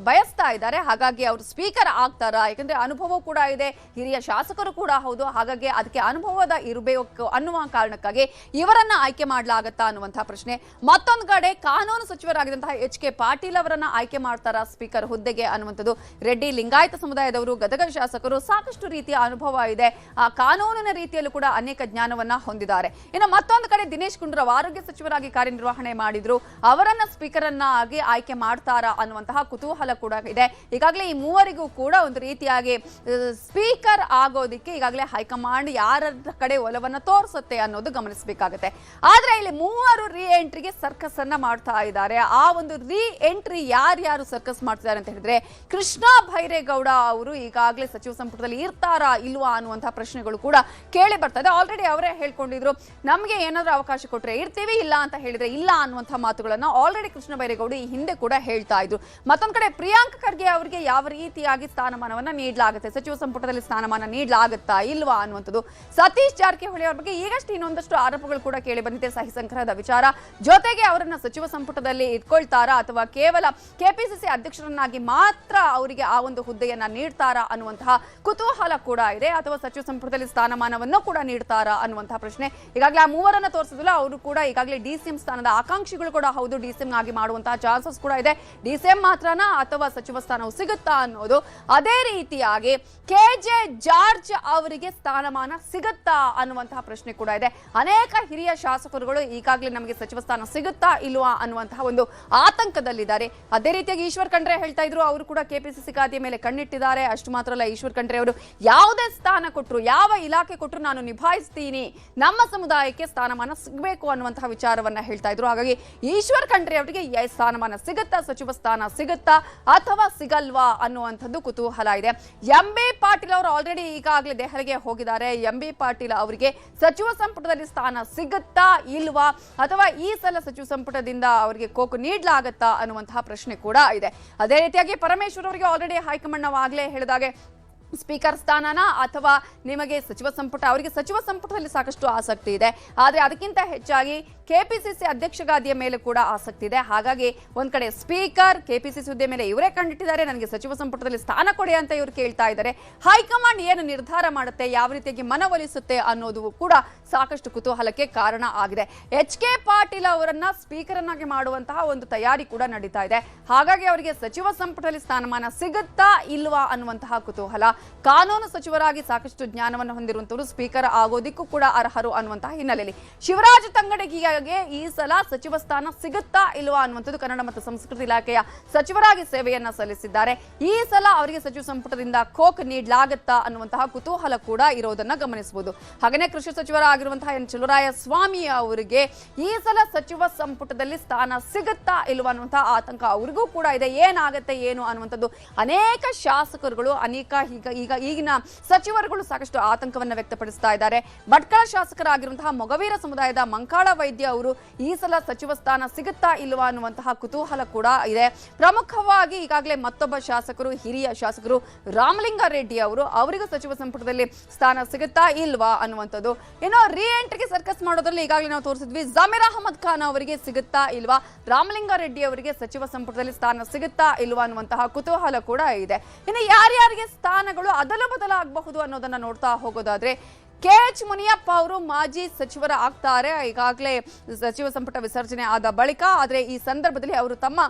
ಬಯಸ್ತಾ ಇದ್ದಾರೆ. ಹಾಗಾಗಿ ಅವರು ಸ್ಪೀಕರ್ ಆಗ್ತಾರಾ, ಯಾಕಂದ್ರೆ ಅನುಭವ ಕೂಡ ಇದೆ, ಹಿರಿಯ ಶಾಸಕರು ಕೂಡ ಹೌದು, ಹಾಗಾಗಿ ಅದಕ್ಕೆ ಅನುಭವದ ಇರಬೇಕು ಅನ್ನುವ ಕಾರಣಕ್ಕಾಗಿ ಇವರನ್ನ ಆಯ್ಕೆ ಮಾಡಲಾಗತ್ತಾ ಅನ್ನುವಂತಹ ಪ್ರಶ್ನೆ. ಮತ್ತೊಂದು ಕಡೆ ಕಾನೂನು ಸಚಿವರಾಗಿದ್ದಂತಹ HK ಪಾಟೀಲ್ ಅವರನ್ನ ಆಯ್ಕೆ ಮಾಡ್ತಾರಾ ಸ್ಪೀಕರ್ ಹುದ್ದೆಗೆ ಅನ್ನುವಂಥದ್ದು. ರೆಡ್ಡಿ ಲಿಂಗಾಯತ ಸಮುದಾಯದವರು, ಗದಗ ಶಾಸಕರು, ಸಾಕಷ್ಟು ರೀತಿಯ ಅನುಭವ ಇದೆ, ಆ ಕಾನೂನಿನ ರೀತಿಯಲ್ಲೂ ಕೂಡ ಅನೇಕ ಜ್ಞಾನವನ್ನ ಹೊಂದಿದ್ದಾರೆ. ಇನ್ನು ಮತ್ತೊಂದು ಕಡೆ ದಿನೇಶ್ ಗುಂಡೂರಾವ್ ಆರೋಗ್ಯ ಸಚಿವರಾಗಿ ಕಾರ್ಯನಿರ್ವಹಣೆ ಮಾಡಿದ್ರು, ಅವರನ್ನ ಸ್ಪೀಕರ್ ಆಗಿ ಆಯ್ಕೆ ಮಾಡ್ತಾರಾ ಅನ್ನುವಂತಹ ಕುತೂಹಲ ಕೂಡ ಇದೆ. ಈಗಾಗಲೇ ಈ ಮೂವರಿಗೂ ಕೂಡ ಒಂದು ರೀತಿಯಾಗಿ ಸ್ಪೀಕರ್ ಆಗೋದಿಕ್ಕೆ ಈಗಾಗಲೇ ಹೈಕಮಾಂಡ್ ಯಾರ ಕಡೆ ಒಲವನ್ನ ತೋರಿಸುತ್ತೆ ಅನ್ನೋದು ಗಮನಿಸಬೇಕಾಗುತ್ತೆ. ಆದ್ರೆ ಇಲ್ಲಿ ಮೂವರು ರೀ ಎಂಟ್ರಿಗೆ ಸರ್ಕಸ್ ಅನ್ನ ಮಾಡ್ತಾ ಇದ್ದಾರೆ. ಆ ಒಂದು ರೀ ಎಂಟ್ರಿ ಯಾರ್ಯಾರು ಸರ್ಕಸ್ ಮಾಡ್ತಿದ್ದಾರೆ ಅಂತ ಹೇಳಿದ್ರೆ, ಕೃಷ್ಣ ಭೈರೇಗೌಡ ಅವರು ಈಗಾಗಲೇ ಸಚಿವ ಸಂಪುಟದಲ್ಲಿ ಇರ್ತಾರಾ ಇಲ್ವಾ ಅನ್ನುವಂತಹ ಪ್ರಶ್ನೆಗಳು ಕೂಡ ಕೇಳಿ ಬರ್ತಾ ಇದೆ. ಆಲ್ರೆಡಿ ಅವರೇ ಹೇಳ್ಕೊಂಡಿದ್ರು, ನಮಗೆ ಏನಾದ್ರೂ ಅವಕಾಶ ಕೊಟ್ರೆ ಇರ್ತೀವಿ, ಇಲ್ಲ ಅಂತ ಹೇಳಿದ್ರೆ ಇಲ್ಲ ಅನ್ನುವಂತಹ ಮಾತುಗಳನ್ನ ಆಲ್ರೆಡಿ ಕೃಷ್ಣ ಬೈರೇಗೌಡ ಈ ಹಿಂದೆ ಕೂಡ ಹೇಳ್ತಾ ಇದ್ರು. ಮತ್ತೊಂದ್ ಕಡೆ ಪ್ರಿಯಾಂಕ್ ಖರ್ಗೆ ಅವರಿಗೆ ಯಾವ ರೀತಿಯಾಗಿ ಸ್ಥಾನಮಾನವನ್ನ ನೀಡಲಾಗುತ್ತೆ, ಸಚಿವ ಸಂಪುಟದಲ್ಲಿ ಸ್ಥಾನಮಾನ ನೀಡಲಾಗುತ್ತಾ ಇಲ್ವಾ ಅನ್ನುವಂಥದ್ದು. ಸತೀಶ್ ಜಾರಕಿಹೊಳಿ ಅವರ ಬಗ್ಗೆ ಈಗಷ್ಟು ಇನ್ನೊಂದಷ್ಟು ಆರೋಪಗಳು ಕೂಡ ಕೇಳಿ ಬಂದಿದೆ, ಸಹಿ ಸಂಗ್ರಹದ ವಿಚಾರ, ಜೊತೆಗೆ ಅವರನ್ನ ಸಚಿವ ಸಂಪುಟದಲ್ಲಿ ಇಟ್ಕೊಳ್ತಾರಾ ಅಥವಾ ಕೇವಲ KPCC ಅಧ್ಯಕ್ಷರನ್ನಾಗಿ ಮಾತ್ರ ಅವರಿಗೆ ಆ ಒಂದು ಹುದ್ದೆಯನ್ನ ನೀಡ್ತಾರಾ ಅನ್ನುವಂತಹ ಕುತೂಹಲ ಕೂಡ ಇದೆ, ಅಥವಾ ಸಚಿವ ಸಂಪುಟದಲ್ಲಿ ಸ್ಥಾನಮಾನವನ್ನು ಕೂಡ ನೀಡ್ತಾರಾ ಅನ್ನುವಂತಹ ಪ್ರಶ್ನೆ. ಈಗಾಗಲೇ ಆ ಮೂವರನ್ನ ತೋರಿಸಿದಿಲ್ಲ, ಅವರು ಕೂಡ ಈಗಾಗಲೇ DCM ಸ್ಥಾನದ ಆಕಾಂಕ್ಷಿಗಳು ಕೂಡ ಹೌದು, DCM ಆಗಿ ಮಾಡುವಂತಹ ಚಾನ್ಸಸ್ ಕೂಡ ಇದೆ. DCM ಮಾತ್ರನಾ ಅಥವಾ ಸಚಿವ ಸ್ಥಾನವು ಸಿಗುತ್ತಾ ಅನ್ನೋದು. ಅದೇ ರೀತಿಯಾಗಿ KJ ಜಾರ್ಜ್ ಅವರಿಗೆ ಸ್ಥಾನಮಾನ ಸಿಗುತ್ತಾ ಅನ್ನುವಂತಹ ಪ್ರಶ್ನೆ ಕೂಡ ಇದೆ. ಅನೇಕ ಹಿರಿಯ ಶಾಸಕರುಗಳು ಈಗಾಗಲೇ ನಮಗೆ ಸಚಿವ ಸ್ಥಾನ ಸಿಗುತ್ತಾ ಇಲ್ವಾ ಅನ್ನುವಂತಹ ಒಂದು ಆತಂಕದಲ್ಲಿದ್ದಾರೆ. ಅದೇ ರೀತಿಯಾಗಿ ಈಶ್ವರ್ ಖಂಡ್ರೆ ಹೇಳ್ತಾ ಇದ್ರು, ಅವರು ಕೂಡ KPCC ಖಾತೆಯ ಮೇಲೆ ಕಣ್ಣಿಟ್ಟಿದ್ದಾರೆ. ಅಷ್ಟು ಮಾತ್ರ ಅಲ್ಲ, ಈಶ್ವರ್ ಖಂಡ್ರೆ ಅವರು ಯಾವುದೇ ಸ್ಥಾನ ಕೊಟ್ಟರು, ಯಾವ ಇಲಾಖೆ ಕೊಟ್ಟರು ನಾನು ನಿಭಾಯಿಸ್ತೀನಿ, ನಮ್ಮ ಸಮುದಾಯಕ್ಕೆ ಸ್ಥಾನಮಾನ ಸಿಗಬೇಕು ಅನ್ನುವಂತಹ ವಿಚಾರವನ್ನ ಹೇಳ್ತಾ ಇದ್ರು. ಹಾಗಾಗಿ ಈಶ್ವರ್ ಖಂಡ್ರೆ ಅವರಿಗೆ ಸ್ಥಾನಮಾನ ಸಿಗುತ್ತಾ, ಸಚಿವ ಸ್ಥಾನ ಸಿಗುತ್ತಾ ಅಥವಾ ಸಿಗಲ್ವಾ ಅನ್ನುವಂಥದ್ದು ಕುತೂಹಲ ಇದೆ. MB ಪಾಟೀಲ್ ಅವರು ಆಲ್ರೆಡಿ ಈಗಾಗಲೇ ದೆಹಲಿಗೆ ಹೋಗಿದ್ದಾರೆ. MB ಪಾಟೀಲ್ ಅವರಿಗೆ ಸಚಿವ ಸಂಪುಟದಲ್ಲಿ ಸ್ಥಾನ ಸಿಗುತ್ತಾ ಇಲ್ವಾ ಅಥವಾ ಈ ಸಲ ಸಚಿವ ಸಂಪುಟದಿಂದ ಅವರಿಗೆ ಕೋಕು ನೀಡಲಾಗುತ್ತಾ ಅನ್ನುವಂತಹ ಪ್ರಶ್ನೆ ಕೂಡ ಇದೆ. ಅದೇ ರೀತಿಯಾಗಿ ಪರಮೇಶ್ವರ್ ಅವರಿಗೆ ಆಲ್ರೆಡಿ ಹೈಕಮಾಂಡ್ ನಾವು ಆಗಲೇ ಹೇಳಿದಾಗೆ ಸ್ಪೀಕರ್ ಸ್ಥಾನನ ಅಥವಾ ನಿಮಗೆ ಸಚಿವ ಸಂಪುಟ, ಅವರಿಗೆ ಸಚಿವ ಸಂಪುಟದಲ್ಲಿ ಸಾಕಷ್ಟು ಆಸಕ್ತಿ ಇದೆ, ಆದರೆ ಅದಕ್ಕಿಂತ ಹೆಚ್ಚಾಗಿ KPCC ಅಧ್ಯಕ್ಷಗಾದಿಯ ಮೇಲೆ ಕೂಡ ಆಸಕ್ತಿ ಇದೆ. ಹಾಗಾಗಿ ಒಂದ್ ಕಡೆ ಸ್ಪೀಕರ್, KPCC ಹುದ್ದೆ ಮೇಲೆ ಇವರೇ ಕಂಡಿಟ್ಟಿದ್ದಾರೆ, ನನಗೆ ಸಚಿವ ಸಂಪುಟದಲ್ಲಿ ಸ್ಥಾನ ಕೊಡಿ ಅಂತ ಇವರು ಕೇಳ್ತಾ ಇದ್ದಾರೆ. ಹೈಕಮಾಂಡ್ ಏನು ನಿರ್ಧಾರ ಮಾಡುತ್ತೆ, ಯಾವ ರೀತಿಯಾಗಿ ಮನವೊಲಿಸುತ್ತೆ ಅನ್ನೋದು ಕೂಡ ಸಾಕಷ್ಟು ಕುತೂಹಲಕ್ಕೆ ಕಾರಣ ಆಗಿದೆ. HK ಪಾಟೀಲ್ ಅವರನ್ನ ಸ್ಪೀಕರ್ ಅನ್ನಾಗಿ ಮಾಡುವಂತಹ ಒಂದು ತಯಾರಿ ಕೂಡ ನಡೀತಾ ಇದೆ. ಹಾಗಾಗಿ ಅವರಿಗೆ ಸಚಿವ ಸಂಪುಟದಲ್ಲಿ ಸ್ಥಾನಮಾನ ಸಿಗುತ್ತಾ ಇಲ್ವಾ ಅನ್ನುವಂತಹ ಕುತೂಹಲ. ಕಾನೂನು ಸಚಿವರಾಗಿ ಸಾಕಷ್ಟು ಜ್ಞಾನವನ್ನು ಹೊಂದಿರುವಂತವರು ಸ್ಪೀಕರ್ ಆಗೋದಿಕ್ಕೂ ಕೂಡ ಅರ್ಹರು ಅನ್ನುವಂತಹ ಹಿನ್ನೆಲೆಯಲ್ಲಿ ಶಿವರಾಜ್ ತಂಗಡಗಿಗೆ ಈ ಸಲ ಸಚಿವ ಸ್ಥಾನ ಸಿಗುತ್ತಾ ಇಲ್ವಾ ಅನ್ನುವಂಥದ್ದು ಕನ್ನಡ ಮತ್ತು ಸಂಸ್ಕೃತಿ ಇಲಾಖೆಯ ಸಚಿವರಾಗಿ ಸೇವೆಯನ್ನ ಸಲ್ಲಿಸಿದ್ದಾರೆ. ಈ ಸಲ ಅವರಿಗೆ ಸಚಿವ ಸಂಪುಟದಿಂದ ಕೋಕ್ ನೀಡಲಾಗುತ್ತಾ ಅನ್ನುವಂತಹ ಕುತೂಹಲ ಕೂಡ ಇರೋದನ್ನ ಗಮನಿಸಬಹುದು. ಹಾಗೆಯೇ ಕೃಷಿ ಸಚಿವರಾಗಿರುವಂತಹ ಎನ್ ಚಲುವರಾಯಸ್ವಾಮಿ ಅವರಿಗೆ ಈ ಸಲ ಸಚಿವ ಸಂಪುಟದಲ್ಲಿ ಸ್ಥಾನ ಸಿಗುತ್ತಾ ಇಲ್ವಾ ಅನ್ನುವಂತಹ ಆತಂಕ ಅವರಿಗೂ ಕೂಡ ಇದೆ. ಏನಾಗುತ್ತೆ ಏನು ಅನ್ನುವಂಥದ್ದು ಅನೇಕ ಶಾಸಕರುಗಳು ಅನೇಕ ಈಗಿನ ಸಚಿವರುಗಳು ಸಾಕಷ್ಟು ಆತಂಕವನ್ನ ವ್ಯಕ್ತಪಡಿಸ್ತಾ ಇದ್ದಾರೆ. ಭಟ್ಕಳ ಶಾಸಕರಾಗಿರುವಂತಹ ಮೊಗವೀರ ಸಮುದಾಯದ ಮಂಕಾಳ ವೈದ್ಯ ಅವರು ಈ ಸಲ ಸಚಿವ ಸ್ಥಾನ ಸಿಗುತ್ತಾ ಇಲ್ವಾ ಅನ್ನುವಂತಹ ಕುತೂಹಲ ಕೂಡ ಇದೆ. ಪ್ರಮುಖವಾಗಿ ಈಗಾಗಲೇ ಮತ್ತೊಬ್ಬ ಶಾಸಕರು, ಹಿರಿಯ ಶಾಸಕರು ರಾಮಲಿಂಗಾರೆಡ್ಡಿ ಅವರಿಗೂ ಸಚಿವ ಸಂಪುಟದಲ್ಲಿ ಸ್ಥಾನ ಸಿಗುತ್ತಾ ಇಲ್ವಾ ಅನ್ನುವಂಥದ್ದು. ಏನೋ ರೀ ಎಂಟ್ರಿಗೆ ಸರ್ಕಸ್ ಮಾಡೋದ್ರಲ್ಲಿ ಈಗಾಗಲೇ ನಾವು ತೋರಿಸಿದ್ವಿ. ಜಮೀರ್ ಅಹಮದ್ ಖಾನ್ ಅವರಿಗೆ ಸಿಗುತ್ತಾ ಇಲ್ವಾ, ರಾಮಲಿಂಗಾರೆಡ್ಡಿ ಅವರಿಗೆ ಸಚಿವ ಸಂಪುಟದಲ್ಲಿ ಸ್ಥಾನ ಸಿಗುತ್ತಾ ಇಲ್ವಾ ಅನ್ನುವಂತಹ ಕುತೂಹಲ ಕೂಡ ಇದೆ. ಇನ್ನು ಯಾರ್ಯಾರಿಗೆ ಸ್ಥಾನಗಳು ಅದಲು ಬದಲಾಗಬಹುದು ಅನ್ನೋದನ್ನ ನೋಡ್ತಾ ಹೋಗೋದಾದ್ರೆ, KH ಮುನಿಯಪ್ಪ ಅವರು ಮಾಜಿ ಸಚಿವರ ಆಗ್ತಾರೆ ಈಗಾಗಲೇ ಸಚಿವ ಸಂಪುಟ ವಿಸರ್ಜನೆ ಆದ ಬಳಿಕ. ಆದರೆ ಈ ಸಂದರ್ಭದಲ್ಲಿ ಅವರು ತಮ್ಮ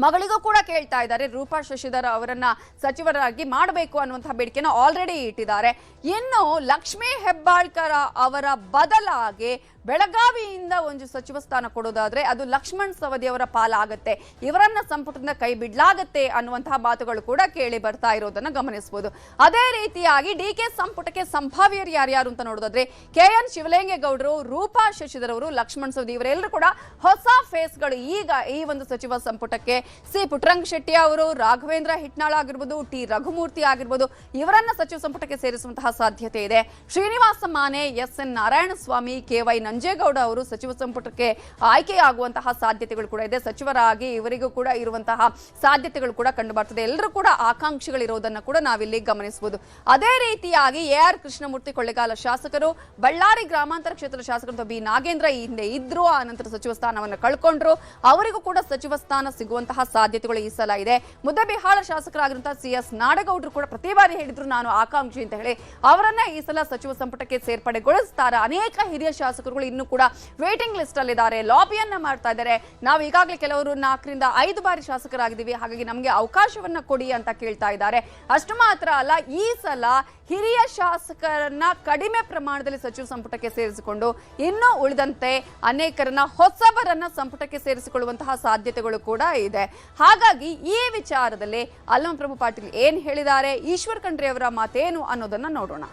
ಮಗಳಿಗೂ ಕೂಡ ಕೇಳ್ತಾ ಇದ್ದಾರೆ, ರೂಪಾ ಶಶಿಧರ್ ಅವರನ್ನ ಸಚಿವರಾಗಿ ಮಾಡಬೇಕು ಅನ್ನುವಂತಹ ಬೇಡಿಕೆಯನ್ನು ಆಲ್ರೆಡಿ ಇಟ್ಟಿದ್ದಾರೆ. ಇನ್ನು ಲಕ್ಷ್ಮೀ ಹೆಬ್ಬಾಳ್ಕರ್ ಅವರ ಬದಲಾಗಿ ಬೆಳಗಾವಿಯಿಂದ ಒಂದು ಸಚಿವ ಸ್ಥಾನ ಕೊಡೋದಾದ್ರೆ ಅದು ಲಕ್ಷ್ಮಣ್ ಸವದಿ ಅವರ ಪಾಲಾಗತ್ತೆ, ಇವರನ್ನ ಸಂಪುಟದಿಂದ ಕೈ ಬಿಡ್ಲಾಗತ್ತೆ ಅನ್ನುವಂತಹ ಮಾತುಗಳು ಕೂಡ ಕೇಳಿ ಬರ್ತಾ ಇರೋದನ್ನ ಗಮನಿಸಬಹುದು. ಅದೇ ರೀತಿಯಾಗಿ DK ಸಂಪುಟಕ್ಕೆ ಸಂಭಾವ್ಯರು ಯಾರ್ಯಾರು ಅಂತ ನೋಡೋದಾದ್ರೆ KN ಶಿವಲಿಂಗೇಗೌಡರು, ರೂಪಾ ಶಶಿಧರ್ ಅವರು, ಲಕ್ಷ್ಮಣ್ ಸವದಿ ಇವರೆಲ್ಲರೂ ಕೂಡ ಹೊಸ ಫೇಸ್ಗಳು ಈಗ ಈ ಒಂದು ಸಚಿವ ಸಂಪುಟಕ್ಕೆ. ಸಿ ಪುಟ್ಟರಂಗ ಶೆಟ್ಟಿ ಅವರು, ರಾಘವೇಂದ್ರ ಹಿಟ್ನಾಳ್ ಆಗಿರ್ಬೋದು, ಟಿ ರಘುಮೂರ್ತಿ ಆಗಿರ್ಬೋದು, ಇವರನ್ನ ಸಚಿವ ಸಂಪುಟಕ್ಕೆ ಸೇರಿಸುವಂತಹ ಸಾಧ್ಯತೆ ಇದೆ. ಶ್ರೀನಿವಾಸ ಮಾನೆ, SN ನಾರಾಯಣಸ್ವಾಮಿ, KY ನಂಜೇಗೌಡ ಅವರು ಸಚಿವ ಸಂಪುಟಕ್ಕೆ ಆಯ್ಕೆಯಾಗುವಂತಹ ಸಾಧ್ಯತೆಗಳು ಕೂಡ ಇದೆ. ಸಚಿವರಾಗಿ ಇವರಿಗೂ ಕೂಡ ಇರುವಂತಹ ಸಾಧ್ಯತೆಗಳು ಕೂಡ ಕಂಡು ಬರ್ತದೆ. ಎಲ್ಲರೂ ಕೂಡ ಆಕಾಂಕ್ಷಿಗಳಿರೋದನ್ನ ಕೂಡ ನಾವಿಲ್ಲಿ ಗಮನಿಸಬಹುದು. ಅದೇ ರೀತಿಯಾಗಿ AR ಕೃಷ್ಣಮೂರ್ತಿ ಕೊಳ್ಳೇಗಾಲ ಶಾಸಕರು, ಬಳ್ಳಾರಿ ಗ್ರಾಮಾಂತರ ಕ್ಷೇತ್ರದ ಶಾಸಕರು ಬಿ ನಾಗೇಂದ್ರ ಈ ಹಿಂದೆ ಇದ್ರು, ಆ ನಂತರ ಸಚಿವ ಸ್ಥಾನವನ್ನು ಕಳ್ಕೊಂಡ್ರು, ಅವರಿಗೂ ಕೂಡ ಸಚಿವ ಸ್ಥಾನ ಸಿಗುವಂತಹ ಸಾಧ್ಯತೆಗಳು ಈ ಸಲ ಇದೆ. ಮುದ್ದಬಿಹಾಳ ಶಾಸಕರಾಗಿರುವಂತಹ CS ನಾಡಗೌಡರು ಕೂಡ ಪ್ರತಿ ಬಾರಿ ಹೇಳಿದ್ರು ನಾನು ಆಕಾಂಕ್ಷಿ ಅಂತ ಹೇಳಿ, ಅವರನ್ನ ಈ ಸಲ ಸಚಿವ ಸಂಪುಟಕ್ಕೆ ಸೇರ್ಪಡೆಗೊಳಿಸ್ತಾರೆ. ಅನೇಕ ಹಿರಿಯ ಶಾಸಕರುಗಳು ಇನ್ನು ಕೂಡ ವೇಟಿಂಗ್ ಲಿಸ್ಟ್ ಅಲ್ಲಿ ಇದ್ದಾರೆ, ಲಾಬಿಯನ್ನ ಮಾಡ್ತಾ ಇದ್ದಾರೆ. ನಾವು ಈಗಾಗಲೇ ಕೆಲವರು 4 ರಿಂದ 5 ಬಾರಿ ಶಾಸಕರಾಗಿದ್ದೀವಿ, ಹಾಗಾಗಿ ನಮಗೆ ಅವಕಾಶವನ್ನ ಕೊಡಿ ಅಂತ ಕೇಳ್ತಾ ಇದ್ದಾರೆ. ಅಷ್ಟು ಮಾತ್ರ ಅಲ್ಲ, ಈ ಸಲ ಹಿರಿಯ ಶಾಸಕರನ್ನ ಕಡಿಮೆ ಪ್ರಮಾಣದಲ್ಲಿ ಸಚಿವ ಸಂಪುಟಕ್ಕೆ ಸೇರಿಸಿಕೊಂಡು ಇನ್ನು ಉಳಿದಂತೆ ಅನೇಕರನ್ನ ಹೊಸಬರನ್ನ ಸಂಪುಟಕ್ಕೆ ಸೇರಿಸಿಕೊಳ್ಳುವಂತಹ ಸಾಧ್ಯತೆಗಳು ಕೂಡ ಇದೆ. ಹಾಗಾಗಿ ಈ ವಿಚಾರದಲ್ಲಿ ಅಲ್ಲಮಪ್ರಭು ಪಾಟೀಲ್ ಏನ್ ಹೇಳಿದ್ದಾರೆ, ಈಶ್ವರ್ ಖಂಡ್ರೆ ಅವರ ಮಾತೇನು ಅನ್ನೋದನ್ನ ನೋಡೋಣ.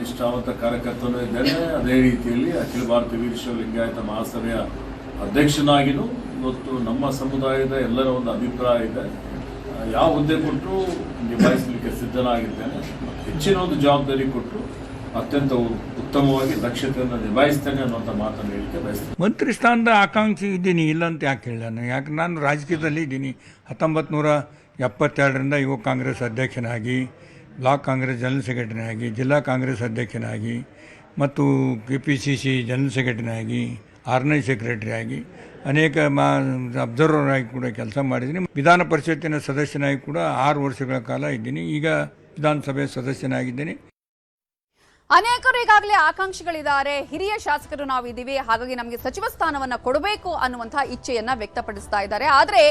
ನಿಷ್ಠಾವಂತ ಕಾರ್ಯಕರ್ತನೂ ಇದ್ದೇನೆ. ಅದೇ ರೀತಿಯಲ್ಲಿ ಅಖಿಲ ಭಾರತ ವೀರಶೈವ ಲಿಂಗಾಯತ ಮಹಾಸಭೆಯ ಅಧ್ಯಕ್ಷನಾಗಿಯೂ ಇವತ್ತು ನಮ್ಮ ಸಮುದಾಯದ ಎಲ್ಲರ ಒಂದು ಅಭಿಪ್ರಾಯ ಇದೆ, ಯಾವ ಹುದ್ದೆ ಕೊಟ್ಟರು ನಿಭಾಯಿಸಲಿಕ್ಕೆ ಸಿದ್ಧನಾಗಿದ್ದೇನೆ. ಹೆಚ್ಚಿನ ಒಂದು ಜವಾಬ್ದಾರಿ ಕೊಟ್ಟು ಅತ್ಯಂತ ಉತ್ತಮವಾಗಿ ದಕ್ಷತೆಯನ್ನು ನಿಭಾಯಿಸ್ತೇನೆ ಅನ್ನುವಂಥ ಮಾತನ್ನು ಹೇಳಿಕೆ ಬಯಸ್ತೇನೆ. ಮಂತ್ರಿ ಸ್ಥಾನದ ಆಕಾಂಕ್ಷಿ ಇದ್ದೀನಿ, ಇಲ್ಲ ಅಂತ ಯಾಕೆ ಹೇಳೋಣ. ಯಾಕೆ ನಾನು ರಾಜಕೀಯದಲ್ಲಿ ಇದ್ದೀನಿ. 1972ರಿಂದ ಯುವ ಕಾಂಗ್ರೆಸ್ ಅಧ್ಯಕ್ಷನಾಗಿ, ಬ್ಲಾಕ್ ಕಾಂಗ್ರೆಸ್ ಜನರಲ್ ಸೆಕ್ರೆಟರಿನಾಗಿ, ಜಿಲ್ಲಾ ಕಾಂಗ್ರೆಸ್ ಅಧ್ಯಕ್ಷನಾಗಿ ಮತ್ತು KPCC ಜನರಲ್ ಸೆಕ್ರೆಟರಿನಾಗಿ, ಆರ್ಗನೈಸ್ ಸೆಕ್ರೆಟರಿ ಆಗಿ, ಅನೇಕ ಅಬ್ಸರ್ವರ್ ಆಗಿ ಕೂಡ ಕೆಲಸ ಮಾಡಿದ್ದೀನಿ. ವಿಧಾನ ಪರಿಷತ್ತಿನ ಸದಸ್ಯನಾಗಿ ಕೂಡ 6 ವರ್ಷಗಳ ಕಾಲ ಇದ್ದೀನಿ. ಈಗ ವಿಧಾನಸಭೆ ಸದಸ್ಯನಾಗಿದ್ದೀನಿ. ಅನೇಕರು ಈಗಾಗಲೇ ಆಕಾಂಕ್ಷಿಗಳಿದ್ದಾರೆ, ಹಿರಿಯ ಶಾಸಕರು ನಾವಿದ್ದೀವಿ, ಹಾಗಾಗಿ ನಮಗೆ ಸಚಿವ ಸ್ಥಾನವನ್ನ ಕೊಡಬೇಕು ಅನ್ನುವಂತಹ ಇಚ್ಛೆಯನ್ನ ವ್ಯಕ್ತಪಡಿಸ್ತಾ ಇದ್ದಾರೆ. ಆದ್ರೆ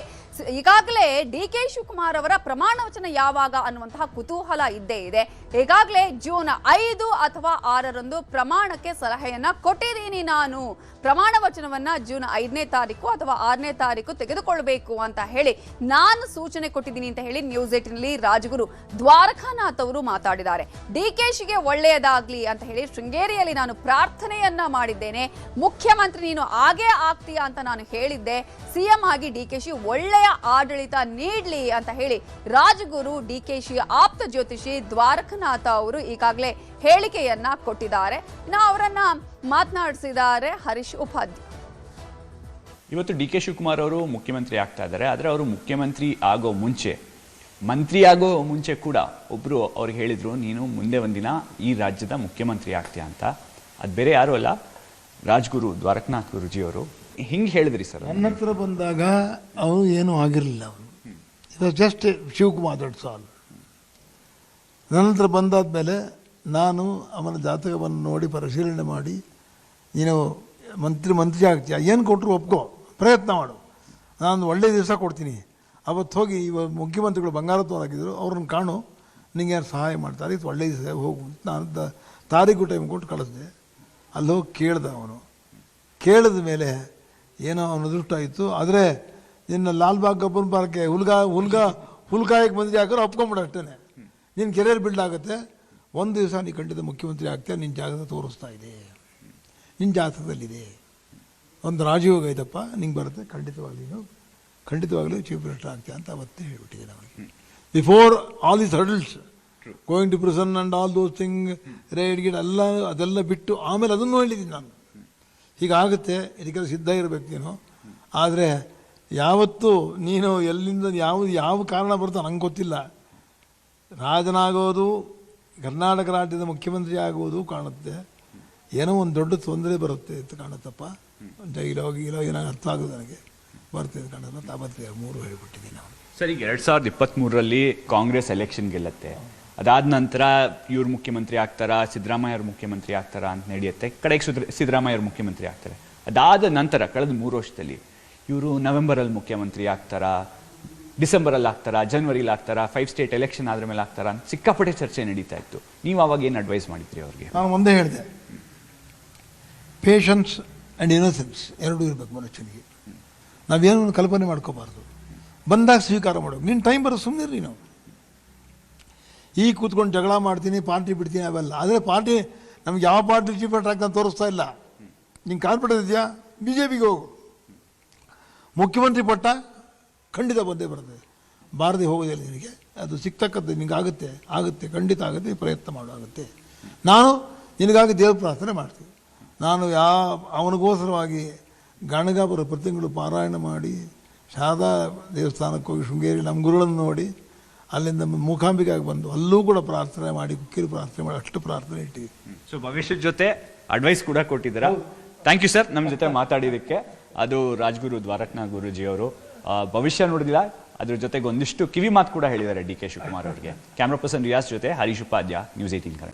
ಈಗಾಗಲೇ DK ಶಿವಕುಮಾರ್ ಅವರ ಪ್ರಮಾಣ ವಚನ ಯಾವಾಗ ಅನ್ನುವಂತಹ ಕುತೂಹಲ ಇದ್ದೇ ಇದೆ. ಈಗಾಗಲೇ ಜೂನ್ 5 ಅಥವಾ 6ರಂದು ಪ್ರಮಾಣಕ್ಕೆ ಸಲಹೆಯನ್ನ ಕೊಟ್ಟಿದ್ದೀನಿ. ನಾನು ಪ್ರಮಾಣ ವಚನವನ್ನ ಜೂನ್ 5ನೇ ತಾರೀಕು ಅಥವಾ 6ನೇ ತಾರೀಕು ತೆಗೆದುಕೊಳ್ಬೇಕು ಅಂತ ಹೇಳಿ ನಾನು ಸೂಚನೆ ಕೊಟ್ಟಿದ್ದೀನಿ ಅಂತ ಹೇಳಿ ನ್ಯೂಸ್ 8ನಲ್ಲಿ ರಾಜಗುರು ದ್ವಾರಕಾನಾಥ್ ಅವರು ಮಾತಾಡಿದ್ದಾರೆ. DKಶಿಗೆ ಒಳ್ಳೆಯದಾಗಲಿ ಅಂತ ಹೇಳಿ ಶೃಂಗೇರಿಯಲ್ಲಿ ನಾನು ಪ್ರಾರ್ಥನೆಯನ್ನ ಮಾಡಿದ್ದೇನೆ. ಮುಖ್ಯಮಂತ್ರಿ ನೀನು ಆಗೇ ಆಗ್ತೀಯಾ ಅಂತ ನಾನು ಹೇಳಿದ್ದೆ. CM ಆಗಿ DKಶಿ ಒಳ್ಳೆಯ ಆಡಳಿತ ನೀಡ್ಲಿ ಅಂತ ಹೇಳಿ ರಾಜಗುರು DKಶಿ ಆಪ್ತ ಜ್ಯೋತಿಷಿ ದ್ವಾರಕನಾಥ ಅವರು ಈಗಾಗಲೇ ಹೇಳಿಕೆಯನ್ನ ಕೊಟ್ಟಿದ್ದಾರೆ. ಇನ್ನು ಅವರನ್ನ ಮಾತನಾಡಿಸಿದ್ದಾರೆ ಹರೀಶ್ ಉಪಾಧ್ಯ. ಇವತ್ತು DK ಶಿವಕುಮಾರ್ ಅವರು ಮುಖ್ಯಮಂತ್ರಿ ಆಗ್ತಾ ಇದ್ದಾರೆ. ಆದರೆ ಅವರು ಮುಖ್ಯಮಂತ್ರಿ ಆಗೋ ಮುಂಚೆ, ಮಂತ್ರಿ ಆಗೋ ಮುಂಚೆ ಕೂಡ ಒಬ್ಬರು ಅವ್ರಿಗೆ ಹೇಳಿದರು, ನೀನು ಮುಂದೆ ಒಂದಿನ ಈ ರಾಜ್ಯದ ಮುಖ್ಯಮಂತ್ರಿ ಆಗ್ತೀಯ ಅಂತ. ಅದು ಬೇರೆ ಯಾರೂ ಅಲ್ಲ, ರಾಜ್ಗುರು ದ್ವಾರಕನಾಥ್ ಗುರುಜಿ ಅವರು ಹಿಂಗೆ ಹೇಳಿದ್ರಿ ಸರ್. ನನ್ನ ಹತ್ರ ಬಂದಾಗ ಅವನು ಏನೂ ಆಗಿರಲಿಲ್ಲ. ಅವನು ಇದು ಜಸ್ಟ್ ಶಿವಕುಮಾರ್ ದೊಡ್ಡ ಸಾಲ್. ನನ್ನ ಹತ್ರ ಬಂದಾದ್ಮೇಲೆ ನಾನು ಅವನ ಜಾತಕವನ್ನು ನೋಡಿ ಪರಿಶೀಲನೆ ಮಾಡಿ, ನೀನು ಮಂತ್ರಿ ಆಗ್ತೀಯ, ಏನು ಕೊಟ್ಟರು ಒಪ್ಕೋ, ಪ್ರಯತ್ನ ಮಾಡು, ನಾನು ಒಳ್ಳೆಯ ದಿವಸ ಕೊಡ್ತೀನಿ. ಅವತ್ತು ಹೋಗಿ ಇವಾಗ ಮುಖ್ಯಮಂತ್ರಿಗಳು ಬಂಗಾರತ್ವರಾಗಿದ್ದರು, ಅವ್ರನ್ನ ಕಾಣು, ನಿಂಗೆ ಯಾರು ಸಹಾಯ ಮಾಡ್ತಾರೆ, ಇದು ಒಳ್ಳೆಯ ದಿವಸ ಹೋಗು. ನಾನು ತಾರೀಕು ಟೈಮ್ ಕೊಟ್ಟು ಕಳಿಸಿದೆ. ಅಲ್ಲಿ ಹೋಗಿ ಕೇಳ್ದ. ಅವನು ಕೇಳಿದ ಮೇಲೆ ಏನೋ ಅವನ ಅದೃಷ್ಟ ಆಯಿತು. ಆದರೆ ನಿನ್ನ ಲಾಲ್ಬಾಗ್ ಕಬ್ಬನ್ ಪಾರ್ಕೆ ಹುಲ್ಗಾಯಕ್ಕೆ ಬಂದಿದ್ದು ಯಾಕಂದ್ರೆ ಒಪ್ಕೊಂಬಿಡು ಅಷ್ಟೇ. ನಿನ್ನ ಕೆರಿಯರ್ ಬಿಲ್ಡ್ ಆಗುತ್ತೆ. ಒಂದು ದಿವಸ ನೀನು ಖಂಡಿತ ಮುಖ್ಯಮಂತ್ರಿ ಆಗ್ತೀಯ, ನಿನ್ನ ಜಾತಕ ತೋರಿಸ್ತಾ ಇದೆ, ನಿನ್ನ ಜಾತಕದಲ್ಲಿದೆ, ಒಂದು ರಾಜಯೋಗ ಐತಪ್ಪ, ನಿಂಗೆ ಬರುತ್ತೆ, ಖಂಡಿತವಾಗ್ಲೂ ಚೀಫ್ ಮಿನಿಸ್ಟರ್ ಆಗ್ತೀಯ ಅಂತ ಅವತ್ತೇ ಹೇಳ್ಬಿಟ್ಟಿದ್ದೇನೆ ಅವನಿಗೆ. Before all these hurdles going to prison and all those thing raid ಗಿಡ್ ಎಲ್ಲ ಅದೆಲ್ಲ ಬಿಟ್ಟು ಆಮೇಲೆ ಅದನ್ನು ಹೇಳಿದ್ದೀನಿ ನಾನು. ಹೀಗಾಗುತ್ತೆ, ಇದಕ್ಕೆಲ್ಲ ಸಿದ್ಧ ಇರಬೇಕು ನೀನು. ಆದರೆ ಯಾವತ್ತೂ ನೀನು ಎಲ್ಲಿಂದ ಯಾವ ಕಾರಣ ಬರುತ್ತೋ ನಂಗೆ ಗೊತ್ತಿಲ್ಲ. ರಾಜನಾಗೋದು, ಕರ್ನಾಟಕ ರಾಜ್ಯದ ಮುಖ್ಯಮಂತ್ರಿ ಆಗುವುದು ಕಾಣುತ್ತೆ, ಏನೋ ಒಂದು ದೊಡ್ಡ ತೊಂದರೆ ಬರುತ್ತೆ ಅಂತ ಕಾಣುತ್ತಪ್ಪ. ಡೈಲಾಗ್ ಏನಾಗ ಅರ್ಥ ಆಗೋದು ನನಗೆ ಬರ್ತದೆ ಕಾಣುತ್ತೆ. ತಾಪತ್ತೆ 3 ಹೇಳಿಬಿಟ್ಟಿದ್ದೀನಿ ನಾನು. ಸರ್, ಈಗ 2023 ಕಾಂಗ್ರೆಸ್ ಎಲೆಕ್ಷನ್ ಗೆಲ್ಲತ್ತೆ, ಅದಾದ ನಂತರ ಇವ್ರು ಮುಖ್ಯಮಂತ್ರಿ ಆಗ್ತಾರಾ, ಸಿದ್ದರಾಮಯ್ಯ ಅವರು ಮುಖ್ಯಮಂತ್ರಿ ಆಗ್ತಾರಾ ಅಂತ ನಡೆಯುತ್ತೆ. ಕಡೆಗೆ ಸಿದ್ದರಾಮಯ್ಯ ಅವರು ಮುಖ್ಯಮಂತ್ರಿ ಆಗ್ತಾರೆ. ಅದಾದ ನಂತರ ಕಳೆದ 3 ವರ್ಷದಲ್ಲಿ ಇವರು ನವೆಂಬರಲ್ಲಿ ಮುಖ್ಯಮಂತ್ರಿ ಆಗ್ತಾರಾ, ಡಿಸೆಂಬರಲ್ಲಿ ಆಗ್ತಾರಾ, ಜನವರಿಲಿ ಆಗ್ತಾರಾ, 5 ಸ್ಟೇಟ್ ಎಲೆಕ್ಷನ್ ಆದ್ರ ಮೇಲೆ ಆಗ್ತಾರಾ ಅಂತ ಸಿಕ್ಕಾಪಟ್ಟೆ ಚರ್ಚೆ ನಡೀತಾ ಇತ್ತು. ನೀವು ಅವಾಗ ಏನು ಅಡ್ವೈಸ್ ಮಾಡಿದ್ರಿ ಅವ್ರಿಗೆ? ನಾನು ಒಂದೇ ಹೇಳಿದೆ, ಪೇಷನ್ಸ್ ಆ್ಯಂಡ್ ಇನ್ನೋಸೆನ್ಸ್ ಎರಡೂ ಇರಬೇಕು ಮನುಷ್ಯನಿಗೆ. ನಾವೇನು ಕಲ್ಪನೆ ಮಾಡ್ಕೋಬಾರ್ದು, ಬಂದಾಗ ಸ್ವೀಕಾರ ಮಾಡಬೇಕು. ನೀನು ಟೈಮ್ ಬರೋ ಸುಮ್ಮನೆ ಇರಿ. ನಾವು ಈಗ ಕೂತ್ಕೊಂಡು ಜಗಳ ಮಾಡ್ತೀನಿ, ಪಾರ್ಟಿ ಬಿಡ್ತೀನಿ ಅವೆಲ್ಲ. ಆದರೆ ಪಾರ್ಟಿ ನಮ್ಗೆ ಯಾವ ಪಾರ್ಟಿ ಚೀಫ್ ಆಗ್ತಾ ತೋರಿಸ್ತಾ ಇಲ್ಲ. ನಿಂಗೆ ಕಾನ್ಫಿಡೆನ್ಸ್ ಇದೆಯಾ, BJPಗೆ ಹೋಗು. ಮುಖ್ಯಮಂತ್ರಿ ಪಟ್ಟ ಖಂಡಿತ ಬಂದೇ ಬರ್ತದೆ, ಬಾರದೆ ಹೋಗೋದಿಲ್ಲ ನಿನಗೆ. ಅದು ಸಿಗ್ತಕ್ಕಂಥ ನಿನಗಾಗುತ್ತೆ, ಖಂಡಿತ ಆಗುತ್ತೆ, ಪ್ರಯತ್ನ ಮಾಡೋಗುತ್ತೆ. ನಾನು ನಿನಗಾಗಿ ದೇವ್ರ ಪ್ರಾರ್ಥನೆ ಮಾಡ್ತೀನಿ. ನಾನು ಅವನಿಗೋಸ್ಕರವಾಗಿ ಗಣಗಾಪುರ ಪ್ರತಿ ತಿಂಗಳು ಪಾರಾಯಣ ಮಾಡಿ, ಶಾರದಾ ದೇವಸ್ಥಾನಕ್ಕೆ ಹೋಗಿ ಶೃಂಗೇರಿ ನಮ್ಮ ಗುರುಗಳನ್ನು ನೋಡಿ, ಅಲ್ಲಿಂದ ಮೂಕಾಂಬಿಕಾಗಿ ಬಂದು ಅಲ್ಲೂ ಕೂಡ ಪ್ರಾರ್ಥನೆ ಮಾಡಿ, ಕುಕ್ಕಿರಿ ಪ್ರಾರ್ಥನೆ ಮಾಡಿ, ಅಷ್ಟು ಪ್ರಾರ್ಥನೆ ಇಟ್ಟಿವಿ. ಸೊ ಭವಿಷ್ಯದ ಜೊತೆ ಅಡ್ವೈಸ್ ಕೂಡ ಕೊಟ್ಟಿದ್ದೀರಾ. ಥ್ಯಾಂಕ್ ಯು ಸರ್ ನಮ್ಮ ಜೊತೆ ಮಾತಾಡಿದ್ದಕ್ಕೆ. ಅದು ರಾಜ್ಗುರು ದ್ವಾರಕನಾಥ್ ಗುರೂಜಿ ಅವರು ಭವಿಷ್ಯ ನೋಡಿದಿಲ್ಲ, ಅದ್ರ ಜೊತೆಗೆ ಒಂದಿಷ್ಟು ಕಿವಿ ಮಾತು ಕೂಡ ಹೇಳಿದ್ದಾರೆ DK ಶಿವಕುಮಾರ್ ಅವರಿಗೆ. ಕ್ಯಾಮ್ರಾ ಪರ್ಸನ್ ರಿಯಾಸ್ ಜೊತೆ ಹರೀಶ್ ಉಪಾಧ್ಯಾಯ, ನ್ಯೂಸ್ 18 ಕನ್ನಡ.